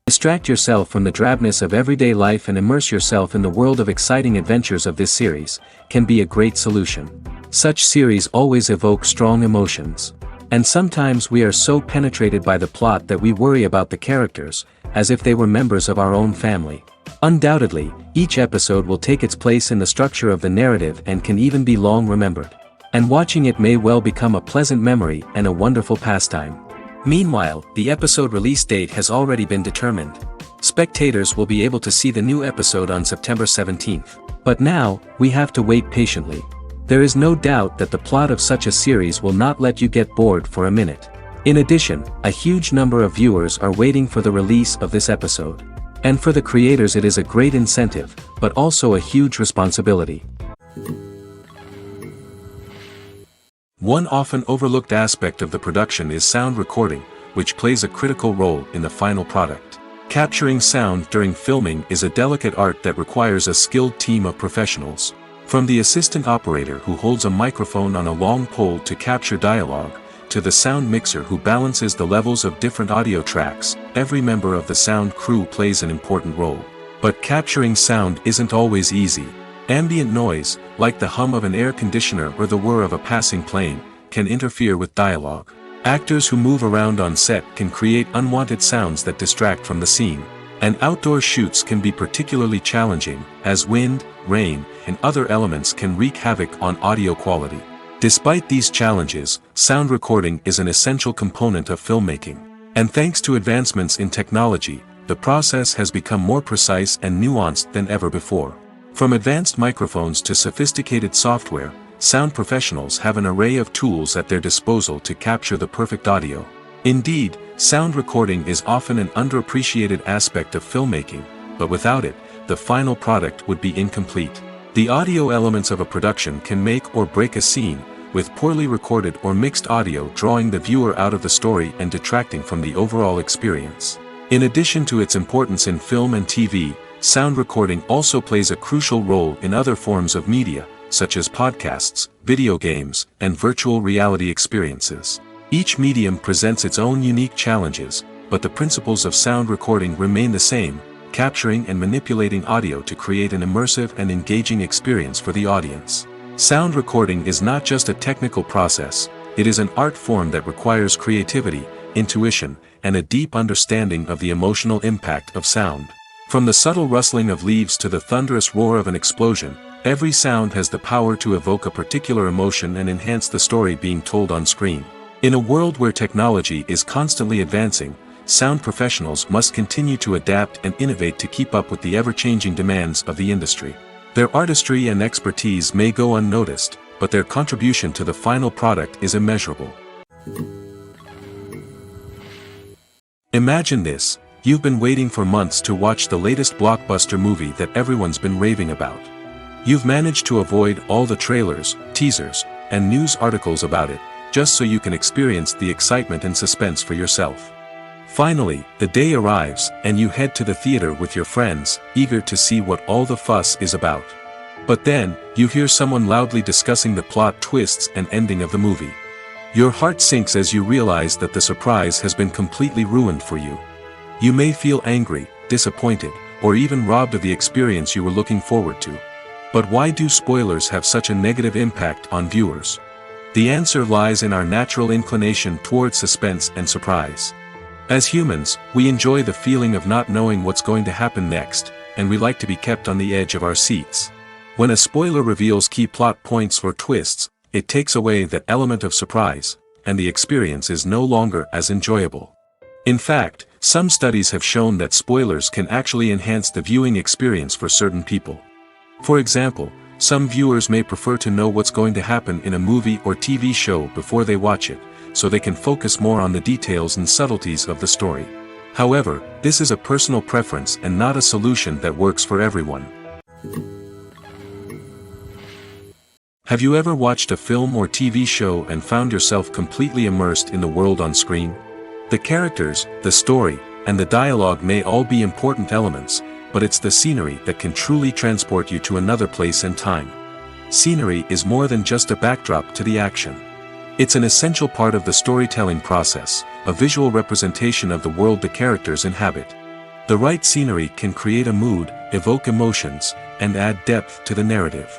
Distract yourself from the drabness of everyday life and immerse yourself in the world of exciting adventures of this series, can be a great solution. Such series always evoke strong emotions. And sometimes we are so penetrated by the plot that we worry about the characters, as if they were members of our own family. Undoubtedly, each episode will take its place in the structure of the narrative and can even be long remembered. And watching it may well become a pleasant memory and a wonderful pastime. Meanwhile, the episode release date has already been determined. Spectators will be able to see the new episode on September 17th. But now, we have to wait patiently. There is no doubt that the plot of such a series will not let you get bored for a minute. In addition, a huge number of viewers are waiting for the release of this episode. And for the creators it is a great incentive, but also a huge responsibility. One often overlooked aspect of the production is sound recording, which plays a critical role in the final product. Capturing sound during filming is a delicate art that requires a skilled team of professionals. From the assistant operator who holds a microphone on a long pole to capture dialogue, to the sound mixer who balances the levels of different audio tracks, every member of the sound crew plays an important role. But capturing sound isn't always easy. Ambient noise, like the hum of an air conditioner or the whir of a passing plane, can interfere with dialogue. Actors who move around on set can create unwanted sounds that distract from the scene. And outdoor shoots can be particularly challenging, as wind, rain, and other elements can wreak havoc on audio quality. Despite these challenges, sound recording is an essential component of filmmaking. And thanks to advancements in technology, the process has become more precise and nuanced than ever before. From advanced microphones to sophisticated software, sound professionals have an array of tools at their disposal to capture the perfect audio. Indeed, sound recording is often an underappreciated aspect of filmmaking, but without it, the final product would be incomplete. The audio elements of a production can make or break a scene, with poorly recorded or mixed audio drawing the viewer out of the story and detracting from the overall experience. In addition to its importance in film and TV, sound recording also plays a crucial role in other forms of media, such as podcasts, video games, and virtual reality experiences. Each medium presents its own unique challenges, but the principles of sound recording remain the same, capturing and manipulating audio to create an immersive and engaging experience for the audience. Sound recording is not just a technical process, it is an art form that requires creativity, intuition, and a deep understanding of the emotional impact of sound. From the subtle rustling of leaves to the thunderous roar of an explosion, every sound has the power to evoke a particular emotion and enhance the story being told on screen. In a world where technology is constantly advancing, sound professionals must continue to adapt and innovate to keep up with the ever-changing demands of the industry. Their artistry and expertise may go unnoticed, but their contribution to the final product is immeasurable. Imagine this. You've been waiting for months to watch the latest blockbuster movie that everyone's been raving about. You've managed to avoid all the trailers, teasers, and news articles about it, just so you can experience the excitement and suspense for yourself. Finally, the day arrives, and you head to the theater with your friends, eager to see what all the fuss is about. But then, you hear someone loudly discussing the plot twists and ending of the movie. Your heart sinks as you realize that the surprise has been completely ruined for you. You may feel angry, disappointed, or even robbed of the experience you were looking forward to. But why do spoilers have such a negative impact on viewers? The answer lies in our natural inclination toward suspense and surprise. As humans, we enjoy the feeling of not knowing what's going to happen next, and we like to be kept on the edge of our seats. When a spoiler reveals key plot points or twists, it takes away that element of surprise, and the experience is no longer as enjoyable. In fact, some studies have shown that spoilers can actually enhance the viewing experience for certain people. For example, some viewers may prefer to know what's going to happen in a movie or TV show before they watch it, so they can focus more on the details and subtleties of the story. However, this is a personal preference and not a solution that works for everyone. Have you ever watched a film or TV show and found yourself completely immersed in the world on screen? The characters, the story, and the dialogue may all be important elements, but it's the scenery that can truly transport you to another place and time. Scenery is more than just a backdrop to the action. It's an essential part of the storytelling process, a visual representation of the world the characters inhabit. The right scenery can create a mood, evoke emotions, and add depth to the narrative.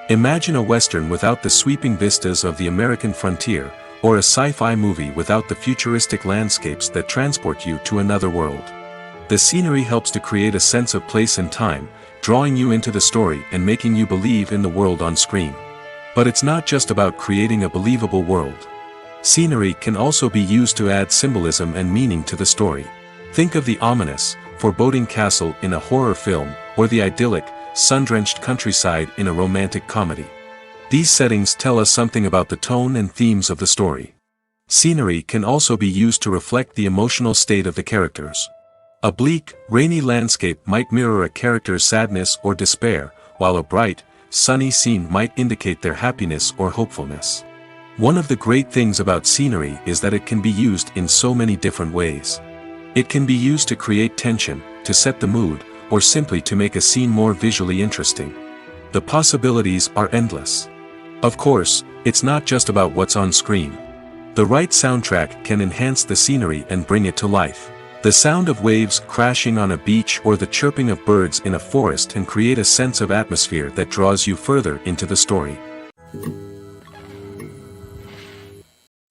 Imagine a Western without the sweeping vistas of the American frontier, or a sci-fi movie without the futuristic landscapes that transport you to another world. The scenery helps to create a sense of place and time, drawing you into the story and making you believe in the world on screen. But it's not just about creating a believable world. Scenery can also be used to add symbolism and meaning to the story. Think of the ominous, foreboding castle in a horror film, or the idyllic, sun-drenched countryside in a romantic comedy. These settings tell us something about the tone and themes of the story. Scenery can also be used to reflect the emotional state of the characters. A bleak, rainy landscape might mirror a character's sadness or despair, while a bright, sunny scene might indicate their happiness or hopefulness. One of the great things about scenery is that it can be used in so many different ways. It can be used to create tension, to set the mood, or simply to make a scene more visually interesting. The possibilities are endless. Of course, it's not just about what's on screen. The right soundtrack can enhance the scenery and bring it to life. The sound of waves crashing on a beach or the chirping of birds in a forest can create a sense of atmosphere that draws you further into the story.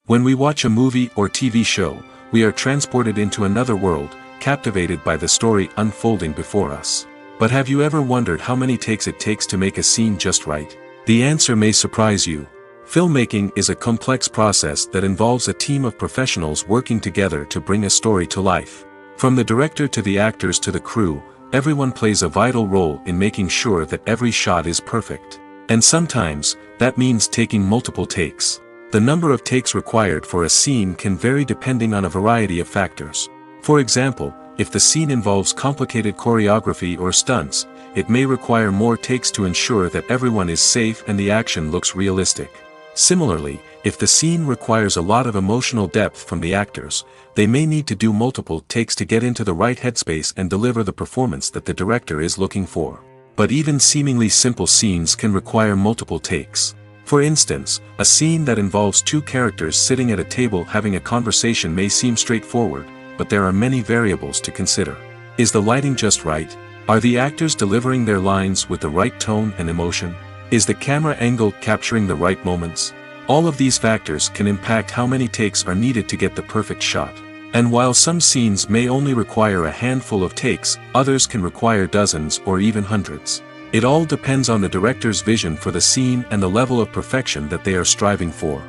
When we watch a movie or TV show, we are transported into another world, captivated by the story unfolding before us. But have you ever wondered how many takes it takes to make a scene just right? The answer may surprise you. Filmmaking is a complex process that involves a team of professionals working together to bring a story to life. From the director to the actors to the crew, everyone plays a vital role in making sure that every shot is perfect. And sometimes, that means taking multiple takes. The number of takes required for a scene can vary depending on a variety of factors. For example, if the scene involves complicated choreography or stunts, it may require more takes to ensure that everyone is safe and the action looks realistic. Similarly, if the scene requires a lot of emotional depth from the actors, they may need to do multiple takes to get into the right headspace and deliver the performance that the director is looking for. But even seemingly simple scenes can require multiple takes. For instance, a scene that involves two characters sitting at a table having a conversation may seem straightforward, but there are many variables to consider. Is the lighting just right? Are the actors delivering their lines with the right tone and emotion? Is the camera angle capturing the right moments? All of these factors can impact how many takes are needed to get the perfect shot. And while some scenes may only require a handful of takes, others can require dozens or even hundreds. It all depends on the director's vision for the scene and the level of perfection that they are striving for.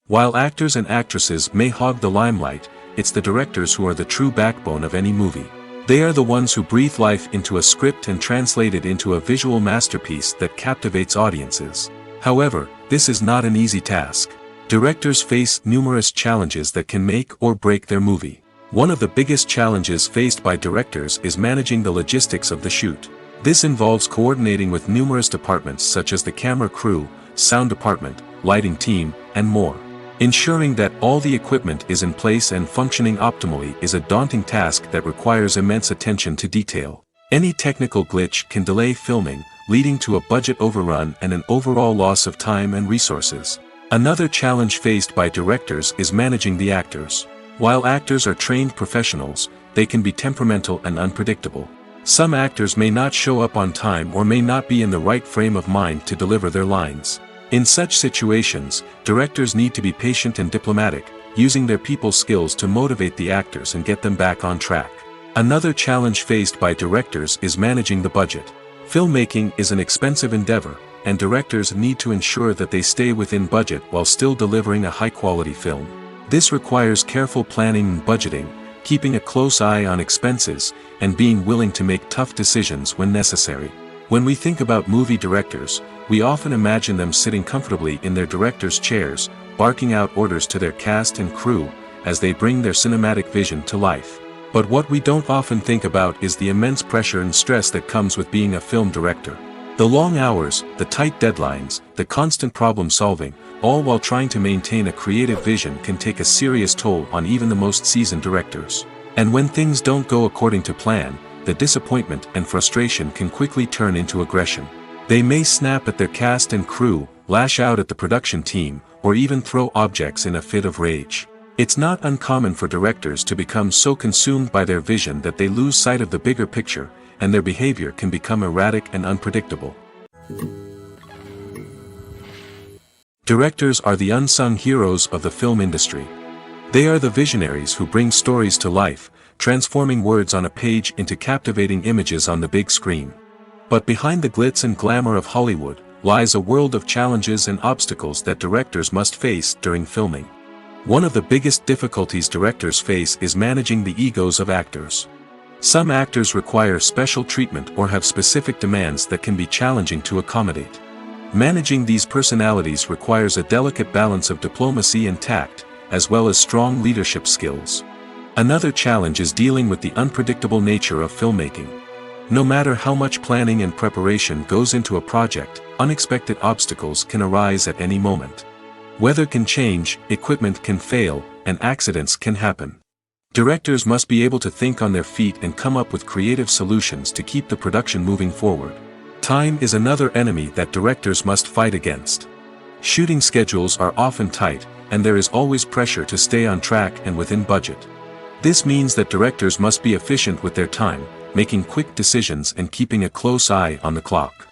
While actors and actresses may hog the limelight, it's the directors who are the true backbone of any movie. They are the ones who breathe life into a script and translate it into a visual masterpiece that captivates audiences. However, this is not an easy task. Directors face numerous challenges that can make or break their movie. One of the biggest challenges faced by directors is managing the logistics of the shoot. This involves coordinating with numerous departments such as the camera crew, sound department, lighting team, and more. Ensuring that all the equipment is in place and functioning optimally is a daunting task that requires immense attention to detail. Any technical glitch can delay filming, leading to a budget overrun and an overall loss of time and resources. Another challenge faced by directors is managing the actors. While actors are trained professionals, they can be temperamental and unpredictable. Some actors may not show up on time or may not be in the right frame of mind to deliver their lines. In such situations, directors need to be patient and diplomatic, using their people skills to motivate the actors and get them back on track. Another challenge faced by directors is managing the budget. Filmmaking is an expensive endeavor, and directors need to ensure that they stay within budget while still delivering a high-quality film. This requires careful planning and budgeting, keeping a close eye on expenses, and being willing to make tough decisions when necessary. When we think about movie directors, we often imagine them sitting comfortably in their director's chairs, barking out orders to their cast and crew, as they bring their cinematic vision to life. But what we don't often think about is the immense pressure and stress that comes with being a film director. The long hours, the tight deadlines, the constant problem solving, all while trying to maintain a creative vision can take a serious toll on even the most seasoned directors. And when things don't go according to plan, the disappointment and frustration can quickly turn into aggression. They may snap at their cast and crew, lash out at the production team, or even throw objects in a fit of rage. It's not uncommon for directors to become so consumed by their vision that they lose sight of the bigger picture, and their behavior can become erratic and unpredictable. Directors are the unsung heroes of the film industry. They are the visionaries who bring stories to life, transforming words on a page into captivating images on the big screen. But behind the glitz and glamour of Hollywood, lies a world of challenges and obstacles that directors must face during filming. One of the biggest difficulties directors face is managing the egos of actors. Some actors require special treatment or have specific demands that can be challenging to accommodate. Managing these personalities requires a delicate balance of diplomacy and tact, as well as strong leadership skills. Another challenge is dealing with the unpredictable nature of filmmaking. No matter how much planning and preparation goes into a project, unexpected obstacles can arise at any moment. Weather can change, equipment can fail, and accidents can happen. Directors must be able to think on their feet and come up with creative solutions to keep the production moving forward. Time is another enemy that directors must fight against. Shooting schedules are often tight, and there is always pressure to stay on track and within budget. This means that directors must be efficient with their time, making quick decisions and keeping a close eye on the clock.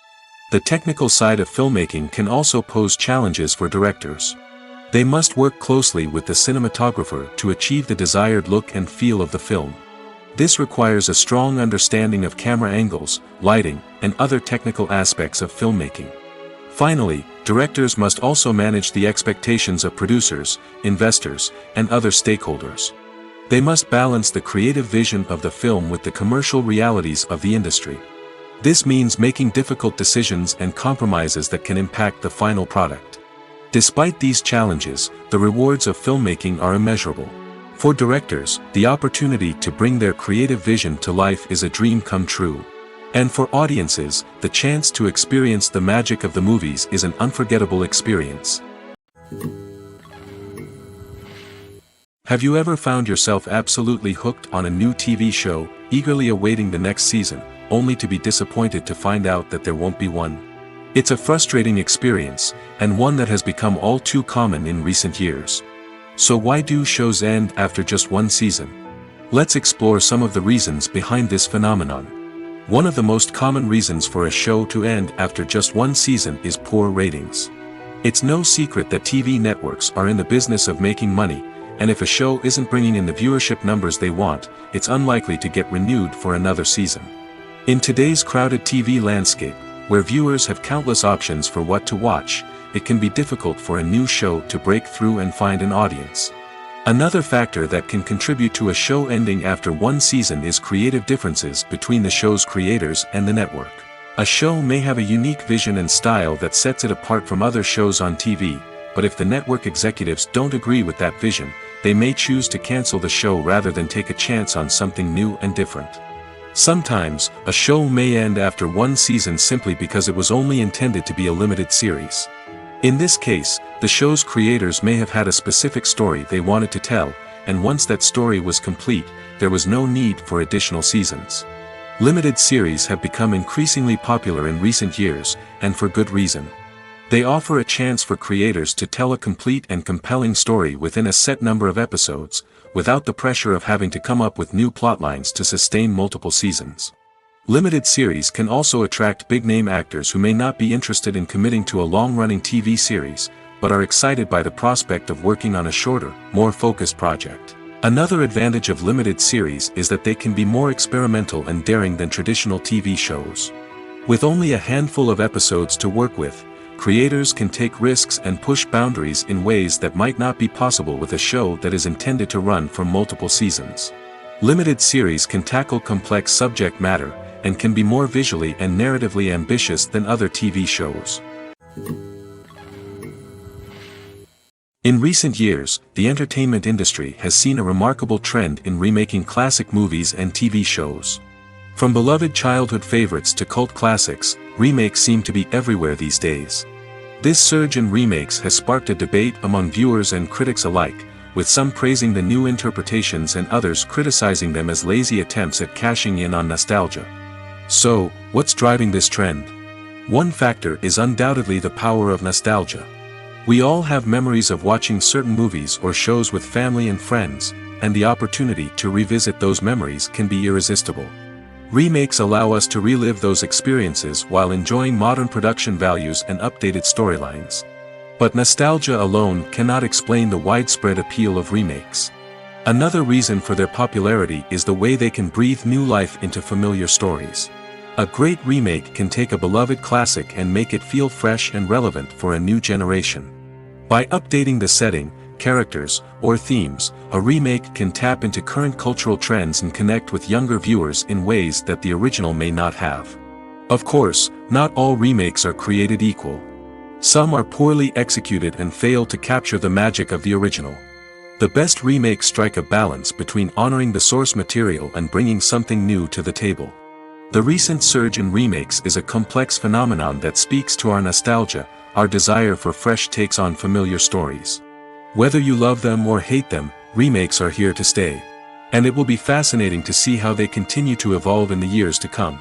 The technical side of filmmaking can also pose challenges for directors. They must work closely with the cinematographer to achieve the desired look and feel of the film. This requires a strong understanding of camera angles, lighting, and other technical aspects of filmmaking. Finally, directors must also manage the expectations of producers, investors, and other stakeholders. They must balance the creative vision of the film with the commercial realities of the industry. This means making difficult decisions and compromises that can impact the final product. Despite these challenges, the rewards of filmmaking are immeasurable. For directors, the opportunity to bring their creative vision to life is a dream come true. And for audiences, the chance to experience the magic of the movies is an unforgettable experience. Have you ever found yourself absolutely hooked on a new TV show, eagerly awaiting the next season, only to be disappointed to find out that there won't be one? It's a frustrating experience, and one that has become all too common in recent years. So why do shows end after just one season? Let's explore some of the reasons behind this phenomenon. One of the most common reasons for a show to end after just one season is poor ratings. It's no secret that TV networks are in the business of making money, and if a show isn't bringing in the viewership numbers they want, it's unlikely to get renewed for another season. In today's crowded TV landscape, where viewers have countless options for what to watch, it can be difficult for a new show to break through and find an audience. Another factor that can contribute to a show ending after one season is creative differences between the show's creators and the network. A show may have a unique vision and style that sets it apart from other shows on TV, but if the network executives don't agree with that vision, they may choose to cancel the show rather than take a chance on something new and different. Sometimes, a show may end after one season simply because it was only intended to be a limited series. In this case, the show's creators may have had a specific story they wanted to tell, and once that story was complete, there was no need for additional seasons. Limited series have become increasingly popular in recent years, and for good reason. They offer a chance for creators to tell a complete and compelling story within a set number of episodes, without the pressure of having to come up with new plotlines to sustain multiple seasons. Limited series can also attract big-name actors who may not be interested in committing to a long-running TV series, but are excited by the prospect of working on a shorter, more focused project. Another advantage of limited series is that they can be more experimental and daring than traditional TV shows. With only a handful of episodes to work with, creators can take risks and push boundaries in ways that might not be possible with a show that is intended to run for multiple seasons. Limited series can tackle complex subject matter, and can be more visually and narratively ambitious than other TV shows. In recent years, the entertainment industry has seen a remarkable trend in remaking classic movies and TV shows. From beloved childhood favorites to cult classics, remakes seem to be everywhere these days. This surge in remakes has sparked a debate among viewers and critics alike, with some praising the new interpretations and others criticizing them as lazy attempts at cashing in on nostalgia. So, what's driving this trend? One factor is undoubtedly the power of nostalgia. We all have memories of watching certain movies or shows with family and friends, and the opportunity to revisit those memories can be irresistible. Remakes allow us to relive those experiences while enjoying modern production values and updated storylines. But nostalgia alone cannot explain the widespread appeal of remakes. Another reason for their popularity is the way they can breathe new life into familiar stories. A great remake can take a beloved classic and make it feel fresh and relevant for a new generation. By updating the setting, characters, or themes, a remake can tap into current cultural trends and connect with younger viewers in ways that the original may not have. Of course, not all remakes are created equal. Some are poorly executed and fail to capture the magic of the original. The best remakes strike a balance between honoring the source material and bringing something new to the table. The recent surge in remakes is a complex phenomenon that speaks to our nostalgia, our desire for fresh takes on familiar stories. Whether you love them or hate them, remakes are here to stay. And it will be fascinating to see how they continue to evolve in the years to come.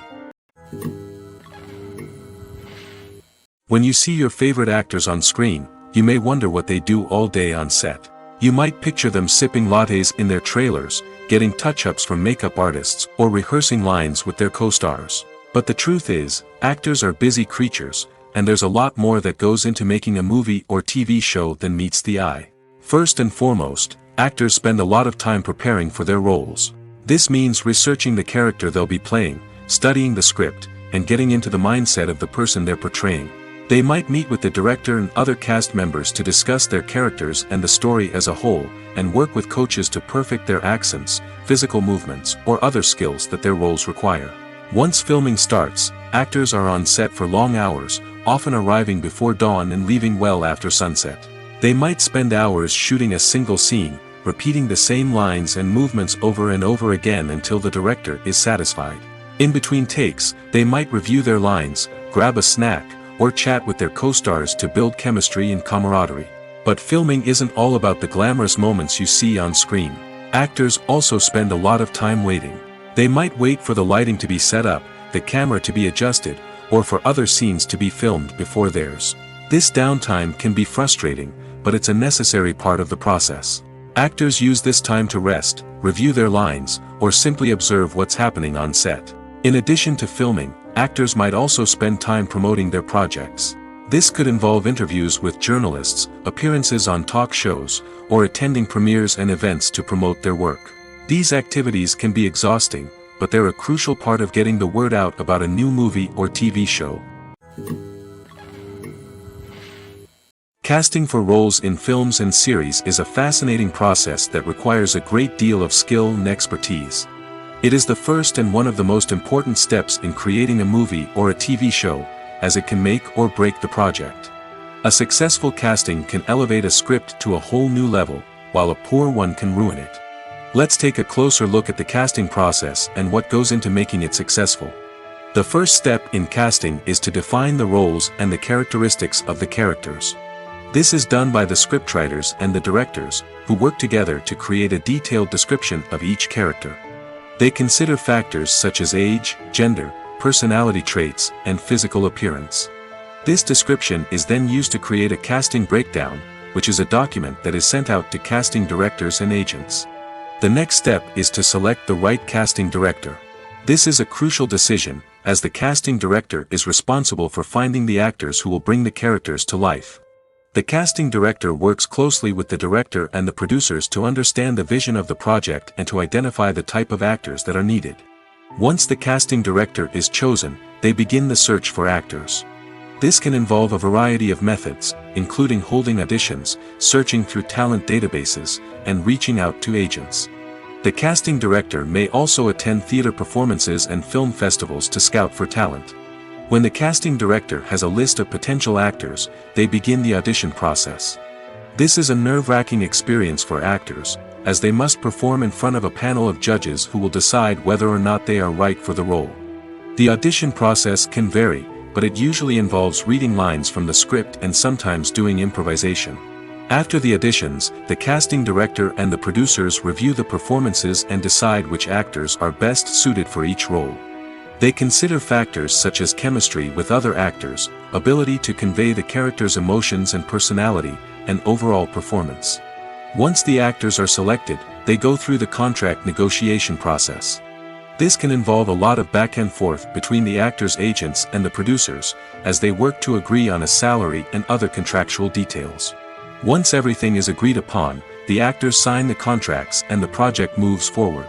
When you see your favorite actors on screen, you may wonder what they do all day on set. You might picture them sipping lattes in their trailers, getting touch-ups from makeup artists, or rehearsing lines with their co-stars. But the truth is, actors are busy creatures, and there's a lot more that goes into making a movie or TV show than meets the eye. First and foremost, actors spend a lot of time preparing for their roles. This means researching the character they'll be playing, studying the script, and getting into the mindset of the person they're portraying. They might meet with the director and other cast members to discuss their characters and the story as a whole, and work with coaches to perfect their accents, physical movements, or other skills that their roles require. Once filming starts, actors are on set for long hours, often arriving before dawn and leaving well after sunset. They might spend hours shooting a single scene, repeating the same lines and movements over and over again until the director is satisfied. In between takes, they might review their lines, grab a snack, or chat with their co-stars to build chemistry and camaraderie. But filming isn't all about the glamorous moments you see on screen. Actors also spend a lot of time waiting. They might wait for the lighting to be set up, the camera to be adjusted, or for other scenes to be filmed before theirs. This downtime can be frustrating, but it's a necessary part of the process. Actors use this time to rest, review their lines, or simply observe what's happening on set. In addition to filming, actors might also spend time promoting their projects. This could involve interviews with journalists, appearances on talk shows, or attending premieres and events to promote their work. These activities can be exhausting, but they're a crucial part of getting the word out about a new movie or TV show. Casting for roles in films and series is a fascinating process that requires a great deal of skill and expertise. It is the first and one of the most important steps in creating a movie or a TV show, as it can make or break the project. A successful casting can elevate a script to a whole new level, while a poor one can ruin it. Let's take a closer look at the casting process and what goes into making it successful. The first step in casting is to define the roles and the characteristics of the characters. This is done by the scriptwriters and the directors, who work together to create a detailed description of each character. They consider factors such as age, gender, personality traits, and physical appearance. This description is then used to create a casting breakdown, which is a document that is sent out to casting directors and agents. The next step is to select the right casting director. This is a crucial decision, as the casting director is responsible for finding the actors who will bring the characters to life. The casting director works closely with the director and the producers to understand the vision of the project and to identify the type of actors that are needed. Once the casting director is chosen, they begin the search for actors. This can involve a variety of methods, including holding auditions, searching through talent databases, and reaching out to agents. The casting director may also attend theater performances and film festivals to scout for talent. When the casting director has a list of potential actors, they begin the audition process. This is a nerve-wracking experience for actors, as they must perform in front of a panel of judges who will decide whether or not they are right for the role. The audition process can vary, but it usually involves reading lines from the script and sometimes doing improvisation. After the auditions, the casting director and the producers review the performances and decide which actors are best suited for each role. They consider factors such as chemistry with other actors, ability to convey the character's emotions and personality, and overall performance. Once the actors are selected, they go through the contract negotiation process. This can involve a lot of back and forth between the actors' agents and the producers, as they work to agree on a salary and other contractual details. Once everything is agreed upon, the actors sign the contracts and the project moves forward.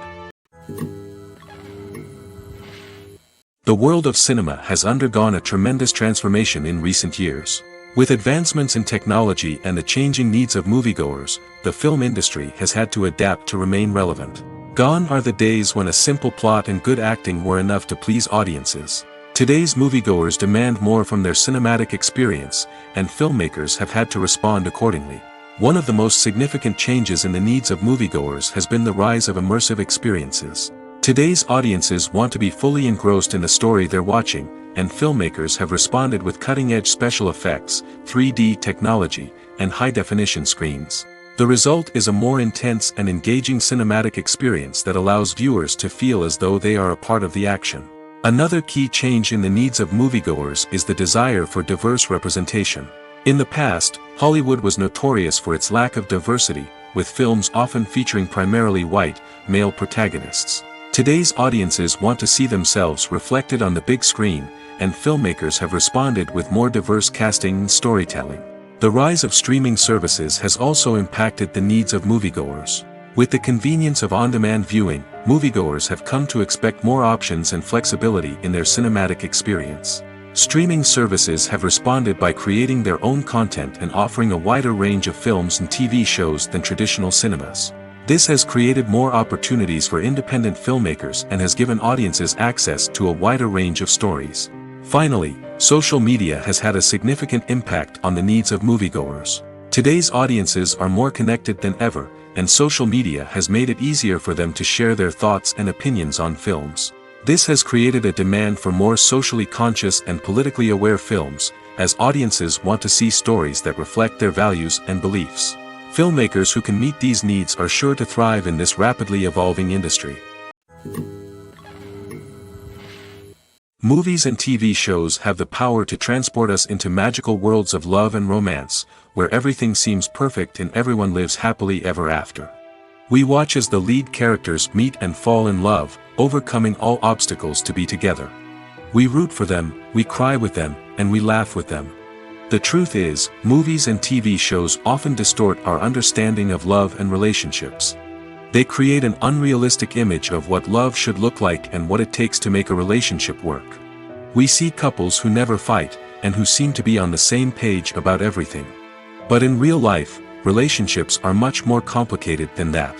The world of cinema has undergone a tremendous transformation in recent years. With advancements in technology and the changing needs of moviegoers, the film industry has had to adapt to remain relevant. Gone are the days when a simple plot and good acting were enough to please audiences. Today's moviegoers demand more from their cinematic experience, and filmmakers have had to respond accordingly. One of the most significant changes in the needs of moviegoers has been the rise of immersive experiences. Today's audiences want to be fully engrossed in the story they're watching, and filmmakers have responded with cutting-edge special effects, 3D technology, and high-definition screens. The result is a more intense and engaging cinematic experience that allows viewers to feel as though they are a part of the action. Another key change in the needs of moviegoers is the desire for diverse representation. In the past, Hollywood was notorious for its lack of diversity, with films often featuring primarily white, male protagonists. Today's audiences want to see themselves reflected on the big screen, and filmmakers have responded with more diverse casting and storytelling. The rise of streaming services has also impacted the needs of moviegoers. With the convenience of on-demand viewing, moviegoers have come to expect more options and flexibility in their cinematic experience. Streaming services have responded by creating their own content and offering a wider range of films and TV shows than traditional cinemas. This has created more opportunities for independent filmmakers and has given audiences access to a wider range of stories. Finally, social media has had a significant impact on the needs of moviegoers. Today's audiences are more connected than ever, and social media has made it easier for them to share their thoughts and opinions on films. This has created a demand for more socially conscious and politically aware films, as audiences want to see stories that reflect their values and beliefs. Filmmakers who can meet these needs are sure to thrive in this rapidly evolving industry. Movies and TV shows have the power to transport us into magical worlds of love and romance, where everything seems perfect and everyone lives happily ever after. We watch as the lead characters meet and fall in love, overcoming all obstacles to be together. We root for them, we cry with them, and we laugh with them. The truth is, movies and TV shows often distort our understanding of love and relationships. They create an unrealistic image of what love should look like and what it takes to make a relationship work. We see couples who never fight, and who seem to be on the same page about everything. But in real life, relationships are much more complicated than that.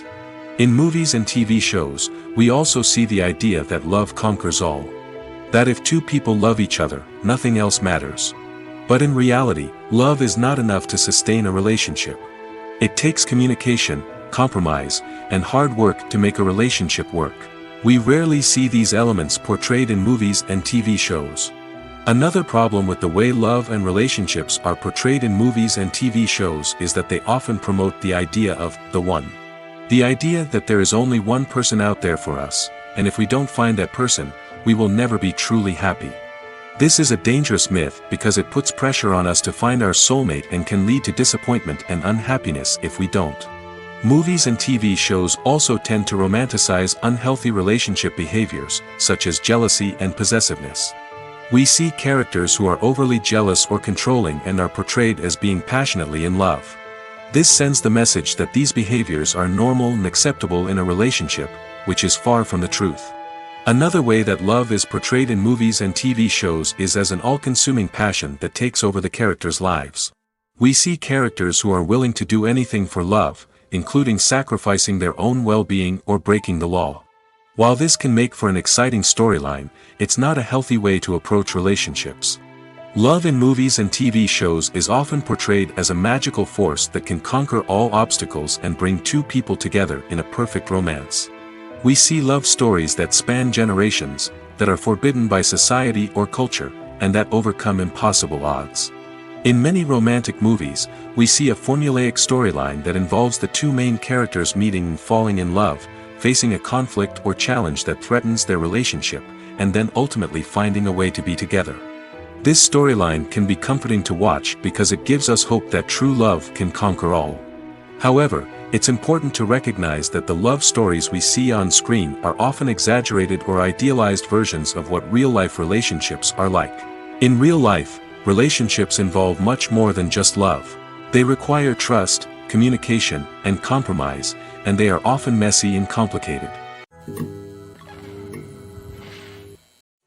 In movies and TV shows, we also see the idea that love conquers all. That if two people love each other, nothing else matters. But in reality, love is not enough to sustain a relationship. It takes communication, compromise, and hard work to make a relationship work. We rarely see these elements portrayed in movies and TV shows. Another problem with the way love and relationships are portrayed in movies and TV shows is that they often promote the idea of the one. The idea that there is only one person out there for us, and if we don't find that person, we will never be truly happy. This is a dangerous myth because it puts pressure on us to find our soulmate and can lead to disappointment and unhappiness if we don't. Movies and TV shows also tend to romanticize unhealthy relationship behaviors, such as jealousy and possessiveness. We see characters who are overly jealous or controlling and are portrayed as being passionately in love. This sends the message that these behaviors are normal and acceptable in a relationship, which is far from the truth. Another way that love is portrayed in movies and TV shows is as an all-consuming passion that takes over the characters' lives. We see characters who are willing to do anything for love, including sacrificing their own well-being or breaking the law. While this can make for an exciting storyline, it's not a healthy way to approach relationships. Love in movies and TV shows is often portrayed as a magical force that can conquer all obstacles and bring two people together in a perfect romance. We see love stories that span generations, that are forbidden by society or culture, and that overcome impossible odds. In many romantic movies, we see a formulaic storyline that involves the two main characters meeting and falling in love, facing a conflict or challenge that threatens their relationship, and then ultimately finding a way to be together. This storyline can be comforting to watch because it gives us hope that true love can conquer all. However, it's important to recognize that the love stories we see on screen are often exaggerated or idealized versions of what real-life relationships are like. In real life, relationships involve much more than just love. They require trust, communication, and compromise, and they are often messy and complicated.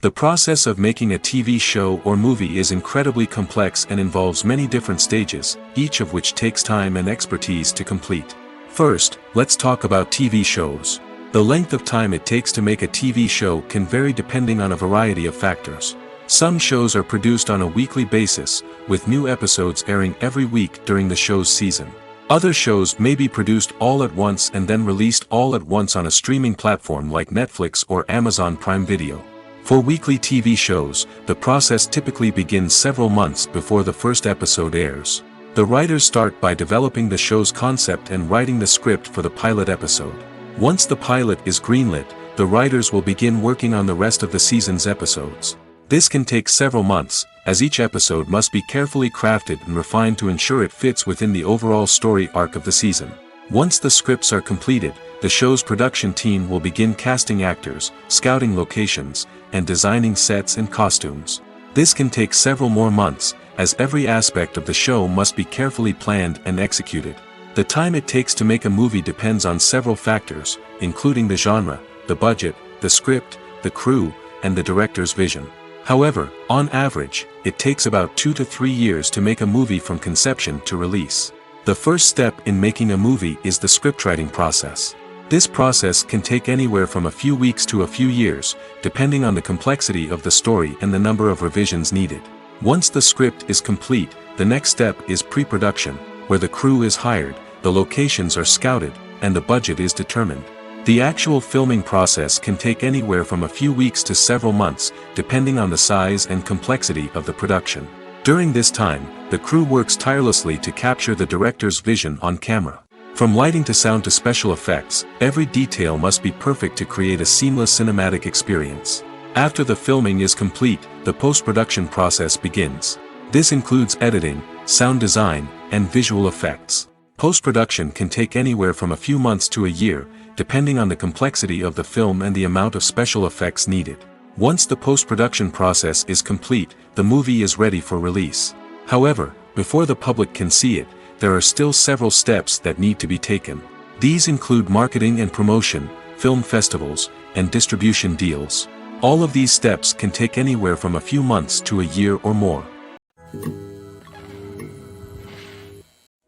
The process of making a TV show or movie is incredibly complex and involves many different stages, each of which takes time and expertise to complete. First, let's talk about TV shows. The length of time it takes to make a TV show can vary depending on a variety of factors. Some shows are produced on a weekly basis, with new episodes airing every week during the show's season. Other shows may be produced all at once and then released all at once on a streaming platform like Netflix or Amazon Prime Video. For weekly TV shows, the process typically begins several months before the first episode airs. The writers start by developing the show's concept and writing the script for the pilot episode. Once the pilot is greenlit, the writers will begin working on the rest of the season's episodes. This can take several months, as each episode must be carefully crafted and refined to ensure it fits within the overall story arc of the season. Once the scripts are completed, the show's production team will begin casting actors, scouting locations, and designing sets and costumes. This can take several more months, as every aspect of the show must be carefully planned and executed. The time it takes to make a movie depends on several factors, including the genre, the budget, the script, the crew, and the director's vision. However, on average, it takes about 2 to 3 years to make a movie from conception to release. The first step in making a movie is the scriptwriting process. This process can take anywhere from a few weeks to a few years, depending on the complexity of the story and the number of revisions needed. Once the script is complete, the next step is pre-production, where the crew is hired, the locations are scouted, and the budget is determined. The actual filming process can take anywhere from a few weeks to several months, depending on the size and complexity of the production. During this time, the crew works tirelessly to capture the director's vision on camera. From lighting to sound to special effects, every detail must be perfect to create a seamless cinematic experience. After the filming is complete, the post-production process begins. This includes editing, sound design, and visual effects. Post-production can take anywhere from a few months to a year, depending on the complexity of the film and the amount of special effects needed. Once the post-production process is complete, the movie is ready for release. However, before the public can see it, there are still several steps that need to be taken. These include marketing and promotion, film festivals, and distribution deals. All of these steps can take anywhere from a few months to a year or more.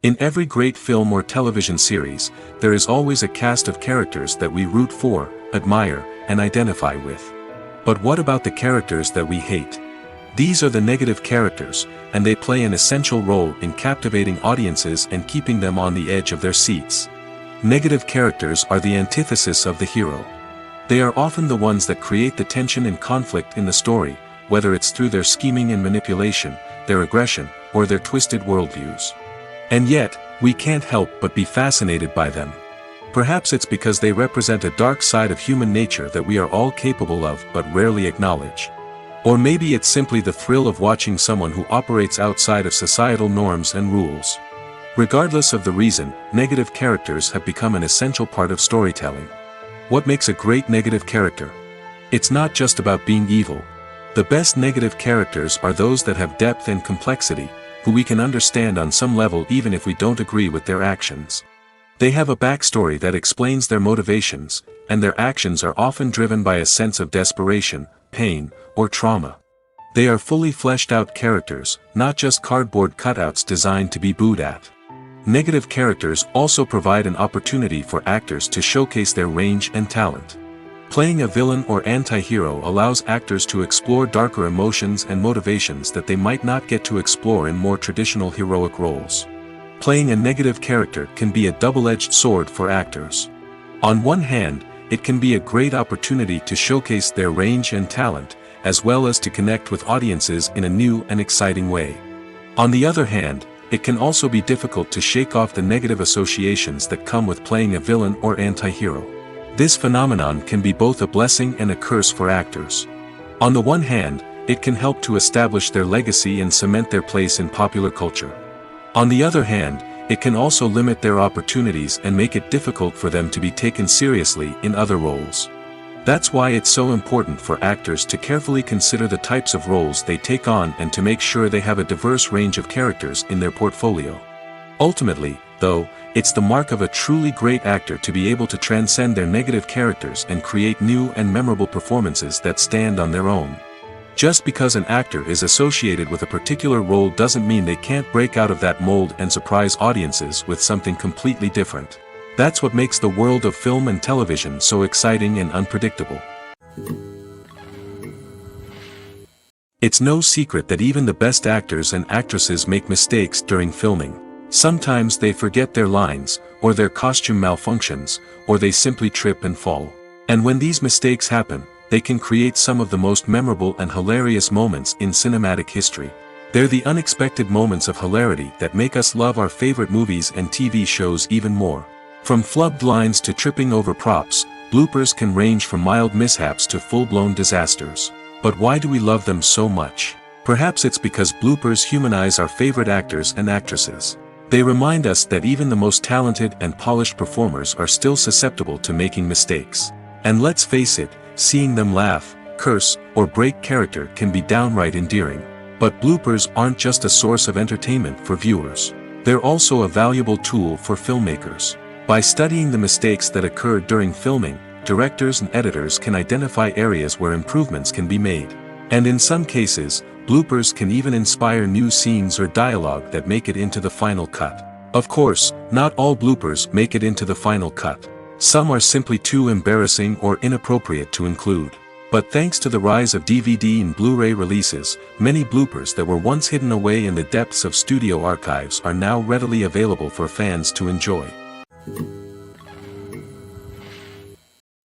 In every great film or television series, there is always a cast of characters that we root for, admire, and identify with. But what about the characters that we hate? These are the negative characters, and they play an essential role in captivating audiences and keeping them on the edge of their seats. Negative characters are the antithesis of the hero. They are often the ones that create the tension and conflict in the story, whether it's through their scheming and manipulation, their aggression, or their twisted worldviews. And yet, we can't help but be fascinated by them. Perhaps it's because they represent a dark side of human nature that we are all capable of but rarely acknowledge. Or maybe it's simply the thrill of watching someone who operates outside of societal norms and rules. Regardless of the reason, negative characters have become an essential part of storytelling. What makes a great negative character? It's not just about being evil. The best negative characters are those that have depth and complexity, who we can understand on some level even if we don't agree with their actions. They have a backstory that explains their motivations, and their actions are often driven by a sense of desperation, pain, or trauma. They are fully fleshed out characters, not just cardboard cutouts designed to be booed at. Negative characters also provide an opportunity for actors to showcase their range and talent. Playing a villain or anti-hero allows actors to explore darker emotions and motivations that they might not get to explore in more traditional heroic roles. Playing a negative character can be a double-edged sword for actors. On one hand, it can be a great opportunity to showcase their range and talent, as well as to connect with audiences in a new and exciting way. On the other hand, it can also be difficult to shake off the negative associations that come with playing a villain or anti-hero. This phenomenon can be both a blessing and a curse for actors. On the one hand, it can help to establish their legacy and cement their place in popular culture. On the other hand, it can also limit their opportunities and make it difficult for them to be taken seriously in other roles. That's why it's so important for actors to carefully consider the types of roles they take on and to make sure they have a diverse range of characters in their portfolio. Ultimately, though, it's the mark of a truly great actor to be able to transcend their negative characters and create new and memorable performances that stand on their own. Just because an actor is associated with a particular role doesn't mean they can't break out of that mold and surprise audiences with something completely different. That's what makes the world of film and television so exciting and unpredictable. It's no secret that even the best actors and actresses make mistakes during filming. Sometimes they forget their lines, or their costume malfunctions, or they simply trip and fall. And when these mistakes happen, they can create some of the most memorable and hilarious moments in cinematic history. They're the unexpected moments of hilarity that make us love our favorite movies and TV shows even more. From flubbed lines to tripping over props, bloopers can range from mild mishaps to full-blown disasters. But why do we love them so much? Perhaps it's because bloopers humanize our favorite actors and actresses. They remind us that even the most talented and polished performers are still susceptible to making mistakes. And let's face it, seeing them laugh, curse, or break character can be downright endearing. But bloopers aren't just a source of entertainment for viewers. They're also a valuable tool for filmmakers. By studying the mistakes that occurred during filming, directors and editors can identify areas where improvements can be made. And in some cases, bloopers can even inspire new scenes or dialogue that make it into the final cut. Of course, not all bloopers make it into the final cut. Some are simply too embarrassing or inappropriate to include. But thanks to the rise of DVD and Blu-ray releases, many bloopers that were once hidden away in the depths of studio archives are now readily available for fans to enjoy.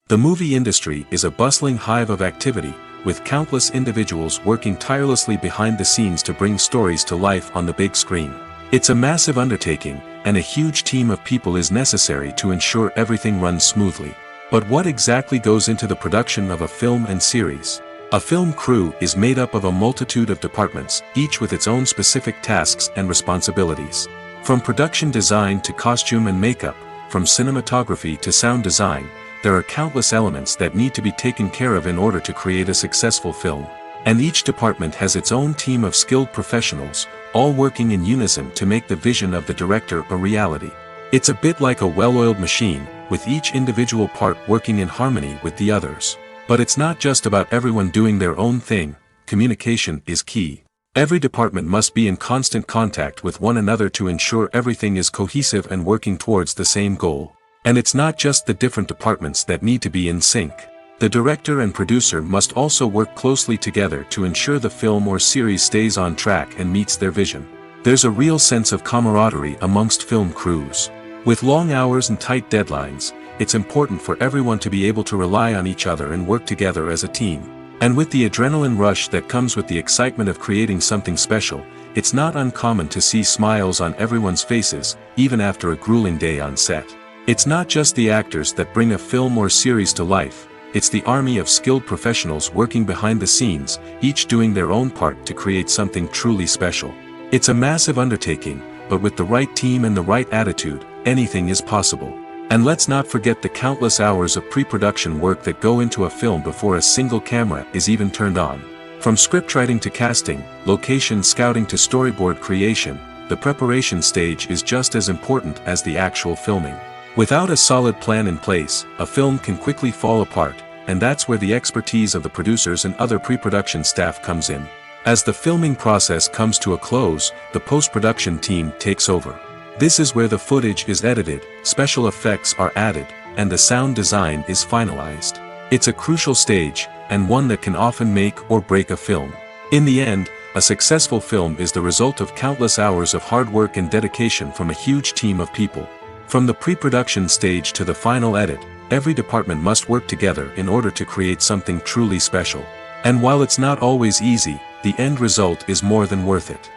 The movie industry is a bustling hive of activity, with countless individuals working tirelessly behind the scenes to bring stories to life on the big screen. It's a massive undertaking, and a huge team of people is necessary to ensure everything runs smoothly. But what exactly goes into the production of a film and series? A film crew is made up of a multitude of departments, each with its own specific tasks and responsibilities. From production design to costume and makeup, from cinematography to sound design, there are countless elements that need to be taken care of in order to create a successful film. And each department has its own team of skilled professionals, all working in unison to make the vision of the director a reality. It's a bit like a well-oiled machine, with each individual part working in harmony with the others. But it's not just about everyone doing their own thing. Communication is key. Every department must be in constant contact with one another to ensure everything is cohesive and working towards the same goal. And it's not just the different departments that need to be in sync. The director and producer must also work closely together to ensure the film or series stays on track and meets their vision. There's a real sense of camaraderie amongst film crews. With long hours and tight deadlines, it's important for everyone to be able to rely on each other and work together as a team. And with the adrenaline rush that comes with the excitement of creating something special, it's not uncommon to see smiles on everyone's faces, even after a grueling day on set. It's not just the actors that bring a film or series to life. It's the army of skilled professionals working behind the scenes, each doing their own part to create something truly special. It's a massive undertaking, but with the right team and the right attitude, anything is possible. And let's not forget the countless hours of pre-production work that go into a film before a single camera is even turned on. From scriptwriting to casting, location scouting to storyboard creation, the preparation stage is just as important as the actual filming. Without a solid plan in place, a film can quickly fall apart, and that's where the expertise of the producers and other pre-production staff comes in. As the filming process comes to a close, the post-production team takes over. This is where the footage is edited, special effects are added, and the sound design is finalized. It's a crucial stage, and one that can often make or break a film. In the end, a successful film is the result of countless hours of hard work and dedication from a huge team of people. From the pre-production stage to the final edit, every department must work together in order to create something truly special. And while it's not always easy, the end result is more than worth it.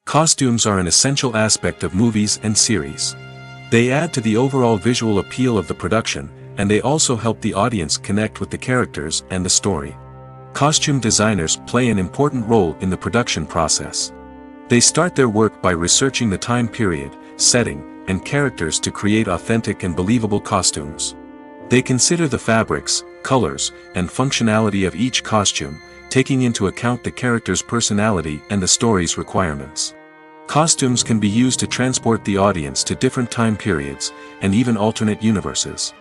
Costumes are an essential aspect of movies and series. They add to the overall visual appeal of the production, and they also help the audience connect with the characters and the story. Costume designers play an important role in the production process. They start their work by researching the time period, setting, and characters to create authentic and believable costumes. They consider the fabrics, colors, and functionality of each costume, taking into account the character's personality and the story's requirements. Costumes can be used to transport the audience to different time periods, and even alternate universes.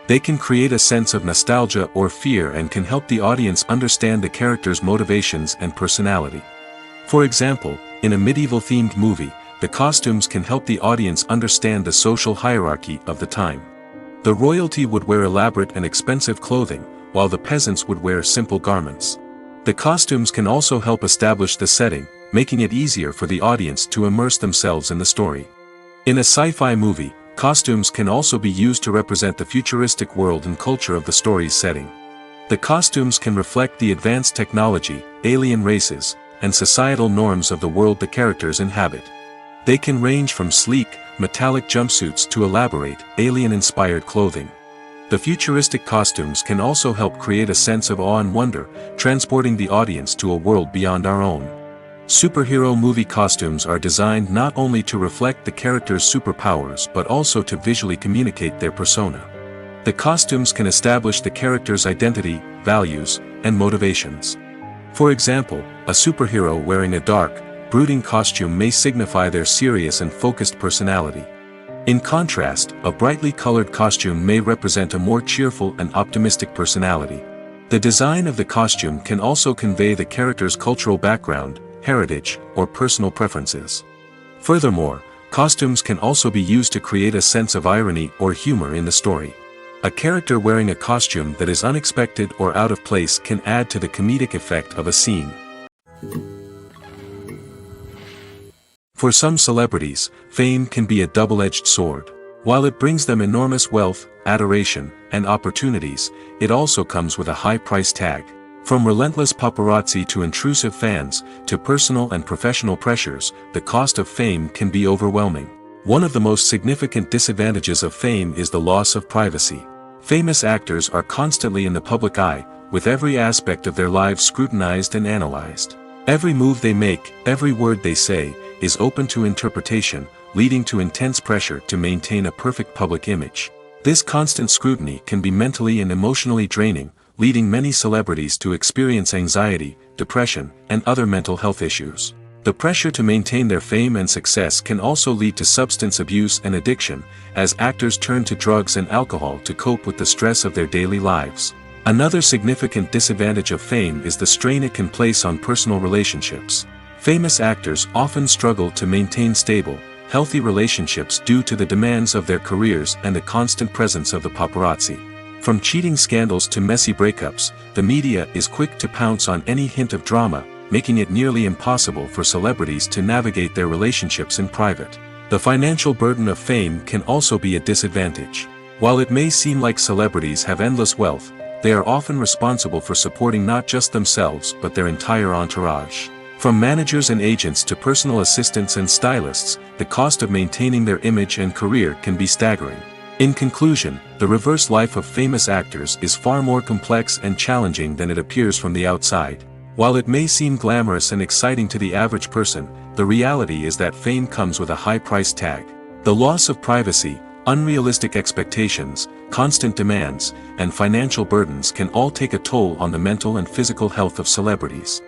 They can create a sense of nostalgia or fear and can help the audience understand the character's motivations and personality. For example, in a medieval-themed movie, the costumes can help the audience understand the social hierarchy of the time. The royalty would wear elaborate and expensive clothing, while the peasants would wear simple garments. The costumes can also help establish the setting, making it easier for the audience to immerse themselves in the story. In a sci-fi movie, costumes can also be used to represent the futuristic world and culture of the story's setting. The costumes can reflect the advanced technology, alien races, and societal norms of the world the characters inhabit. They can range from sleek, metallic jumpsuits to elaborate, alien-inspired clothing. The futuristic costumes can also help create a sense of awe and wonder, transporting the audience to a world beyond our own. Superhero movie costumes are designed not only to reflect the character's superpowers but also to visually communicate their persona. The costumes can establish the character's identity, values, and motivations. For example, a superhero wearing a dark, brooding costume may signify their serious and focused personality. In contrast, a brightly colored costume may represent a more cheerful and optimistic personality. The design of the costume can also convey the character's cultural background, heritage, or personal preferences. Furthermore, costumes can also be used to create a sense of irony or humor in the story. A character wearing a costume that is unexpected or out of place can add to the comedic effect of a scene. For some celebrities, fame can be a double-edged sword. While it brings them enormous wealth, adoration, and opportunities, it also comes with a high price tag. From relentless paparazzi to intrusive fans, to personal and professional pressures, the cost of fame can be overwhelming. One of the most significant disadvantages of fame is the loss of privacy. Famous actors are constantly in the public eye, with every aspect of their lives scrutinized and analyzed. Every move they make, every word they say, is open to interpretation, leading to intense pressure to maintain a perfect public image. This constant scrutiny can be mentally and emotionally draining, leading many celebrities to experience anxiety, depression, and other mental health issues. The pressure to maintain their fame and success can also lead to substance abuse and addiction, as actors turn to drugs and alcohol to cope with the stress of their daily lives. Another significant disadvantage of fame is the strain it can place on personal relationships. Famous actors often struggle to maintain stable, healthy relationships due to the demands of their careers and the constant presence of the paparazzi. From cheating scandals to messy breakups, the media is quick to pounce on any hint of drama, making it nearly impossible for celebrities to navigate their relationships in private. The financial burden of fame can also be a disadvantage. While it may seem like celebrities have endless wealth, they are often responsible for supporting not just themselves but their entire entourage. From managers and agents to personal assistants and stylists, the cost of maintaining their image and career can be staggering. In conclusion, the reverse life of famous actors is far more complex and challenging than it appears from the outside. While it may seem glamorous and exciting to the average person, the reality is that fame comes with a high price tag. The loss of privacy, unrealistic expectations, constant demands, and financial burdens can all take a toll on the mental and physical health of celebrities.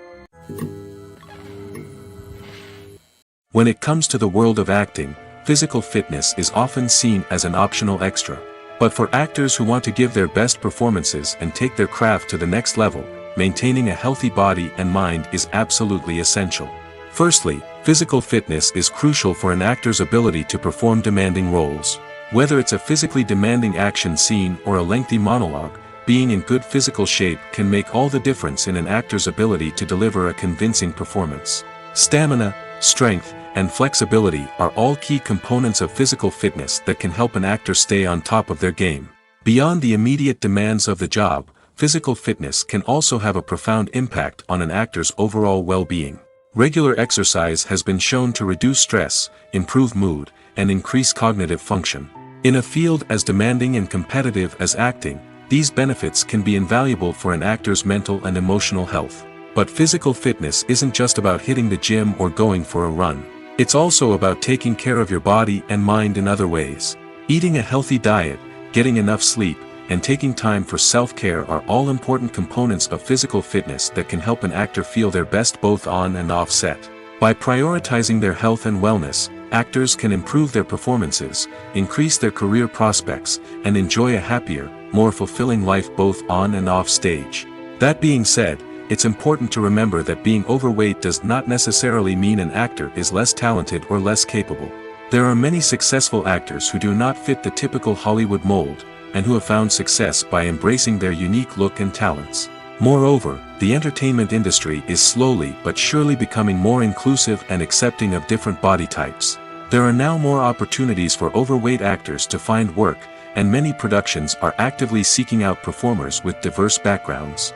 When it comes to the world of acting, physical fitness is often seen as an optional extra. But for actors who want to give their best performances and take their craft to the next level, maintaining a healthy body and mind is absolutely essential. Firstly, physical fitness is crucial for an actor's ability to perform demanding roles. Whether it's a physically demanding action scene or a lengthy monologue, being in good physical shape can make all the difference in an actor's ability to deliver a convincing performance. Stamina, strength, and flexibility are all key components of physical fitness that can help an actor stay on top of their game. Beyond the immediate demands of the job, physical fitness can also have a profound impact on an actor's overall well-being. Regular exercise has been shown to reduce stress, improve mood, and increase cognitive function. In a field as demanding and competitive as acting, these benefits can be invaluable for an actor's mental and emotional health. But physical fitness isn't just about hitting the gym or going for a run. It's also about taking care of your body and mind in other ways. Eating a healthy diet, getting enough sleep, and taking time for self-care are all important components of physical fitness that can help an actor feel their best both on and off set. By prioritizing their health and wellness, actors can improve their performances, increase their career prospects, and enjoy a happier, more fulfilling life both on and off stage. That being said, it's important to remember that being overweight does not necessarily mean an actor is less talented or less capable. There are many successful actors who do not fit the typical Hollywood mold, and who have found success by embracing their unique look and talents. Moreover, the entertainment industry is slowly but surely becoming more inclusive and accepting of different body types. There are now more opportunities for overweight actors to find work, and many productions are actively seeking out performers with diverse backgrounds.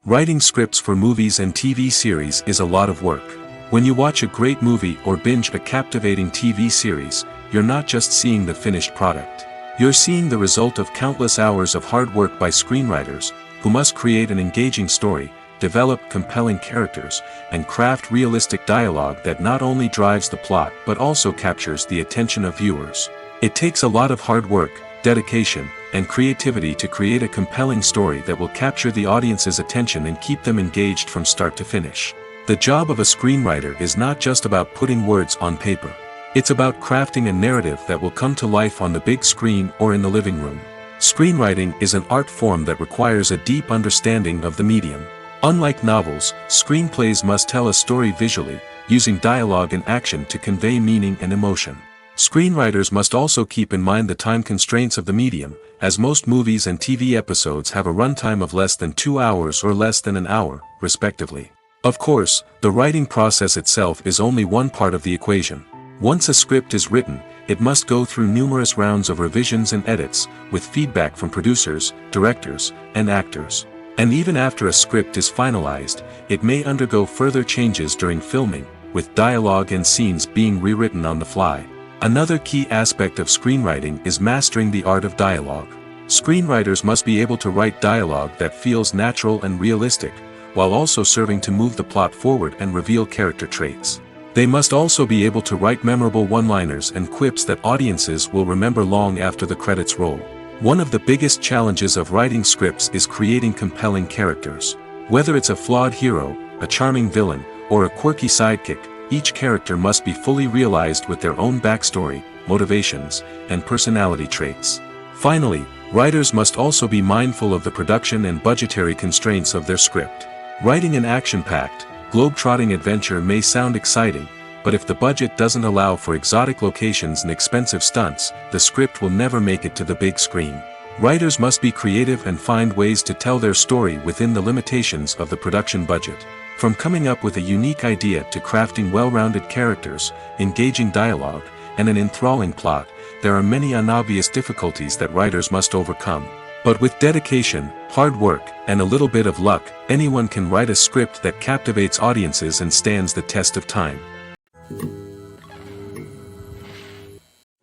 Writing scripts for movies and TV series is a lot of work. When you watch a great movie or binge a captivating TV series, you're not just seeing the finished product. You're seeing the result of countless hours of hard work by screenwriters, who must create an engaging story, develop compelling characters, and craft realistic dialogue that not only drives the plot but also captures the attention of viewers. It takes a lot of hard work, dedication, and creativity to create a compelling story that will capture the audience's attention and keep them engaged from start to finish. The job of a screenwriter is not just about putting words on paper. It's about crafting a narrative that will come to life on the big screen or in the living room. Screenwriting is an art form that requires a deep understanding of the medium. Unlike novels, screenplays must tell a story visually, using dialogue and action to convey meaning and emotion. Screenwriters must also keep in mind the time constraints of the medium, as most movies and TV episodes have a runtime of less than 2 hours or less than an hour, respectively. Of course, the writing process itself is only one part of the equation. Once a script is written, it must go through numerous rounds of revisions and edits, with feedback from producers, directors, and actors. And even after a script is finalized, it may undergo further changes during filming, with dialogue and scenes being rewritten on the fly. Another key aspect of screenwriting is mastering the art of dialogue. Screenwriters must be able to write dialogue that feels natural and realistic, while also serving to move the plot forward and reveal character traits. They must also be able to write memorable one-liners and quips that audiences will remember long after the credits roll. One of the biggest challenges of writing scripts is creating compelling characters. Whether it's a flawed hero, a charming villain, or a quirky sidekick, each character must be fully realized with their own backstory, motivations, and personality traits. Finally, writers must also be mindful of the production and budgetary constraints of their script. Writing an action-packed, globe-trotting adventure may sound exciting, but if the budget doesn't allow for exotic locations and expensive stunts, the script will never make it to the big screen. Writers must be creative and find ways to tell their story within the limitations of the production budget. From coming up with a unique idea to crafting well-rounded characters, engaging dialogue, and an enthralling plot, there are many unobvious difficulties that writers must overcome. But with dedication, hard work, and a little bit of luck, anyone can write a script that captivates audiences and stands the test of time.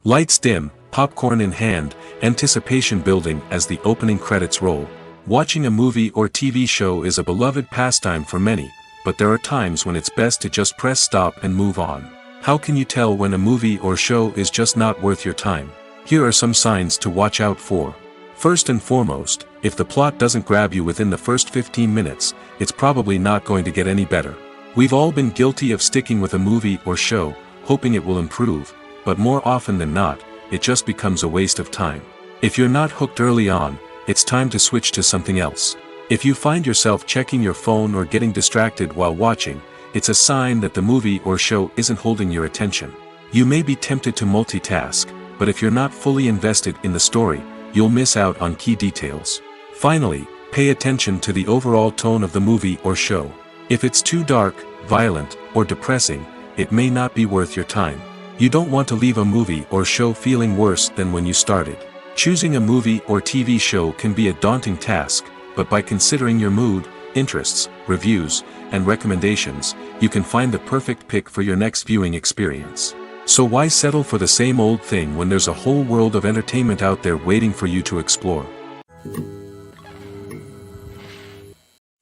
Lights dim, popcorn in hand, anticipation building as the opening credits roll. Watching a movie or TV show is a beloved pastime for many, but there are times when it's best to just press stop and move on. How can you tell when a movie or show is just not worth your time? Here are some signs to watch out for. First and foremost, if the plot doesn't grab you within the first 15 minutes, it's probably not going to get any better. We've all been guilty of sticking with a movie or show, hoping it will improve, but more often than not, it just becomes a waste of time. If you're not hooked early on, it's time to switch to something else. If you find yourself checking your phone or getting distracted while watching, it's a sign that the movie or show isn't holding your attention. You may be tempted to multitask, but if you're not fully invested in the story, you'll miss out on key details. Finally, pay attention to the overall tone of the movie or show. If it's too dark, violent, or depressing, it may not be worth your time. You don't want to leave a movie or show feeling worse than when you started. Choosing a movie or TV show can be a daunting task, but by considering your mood, interests, reviews, and recommendations, you can find the perfect pick for your next viewing experience. So why settle for the same old thing when there's a whole world of entertainment out there waiting for you to explore?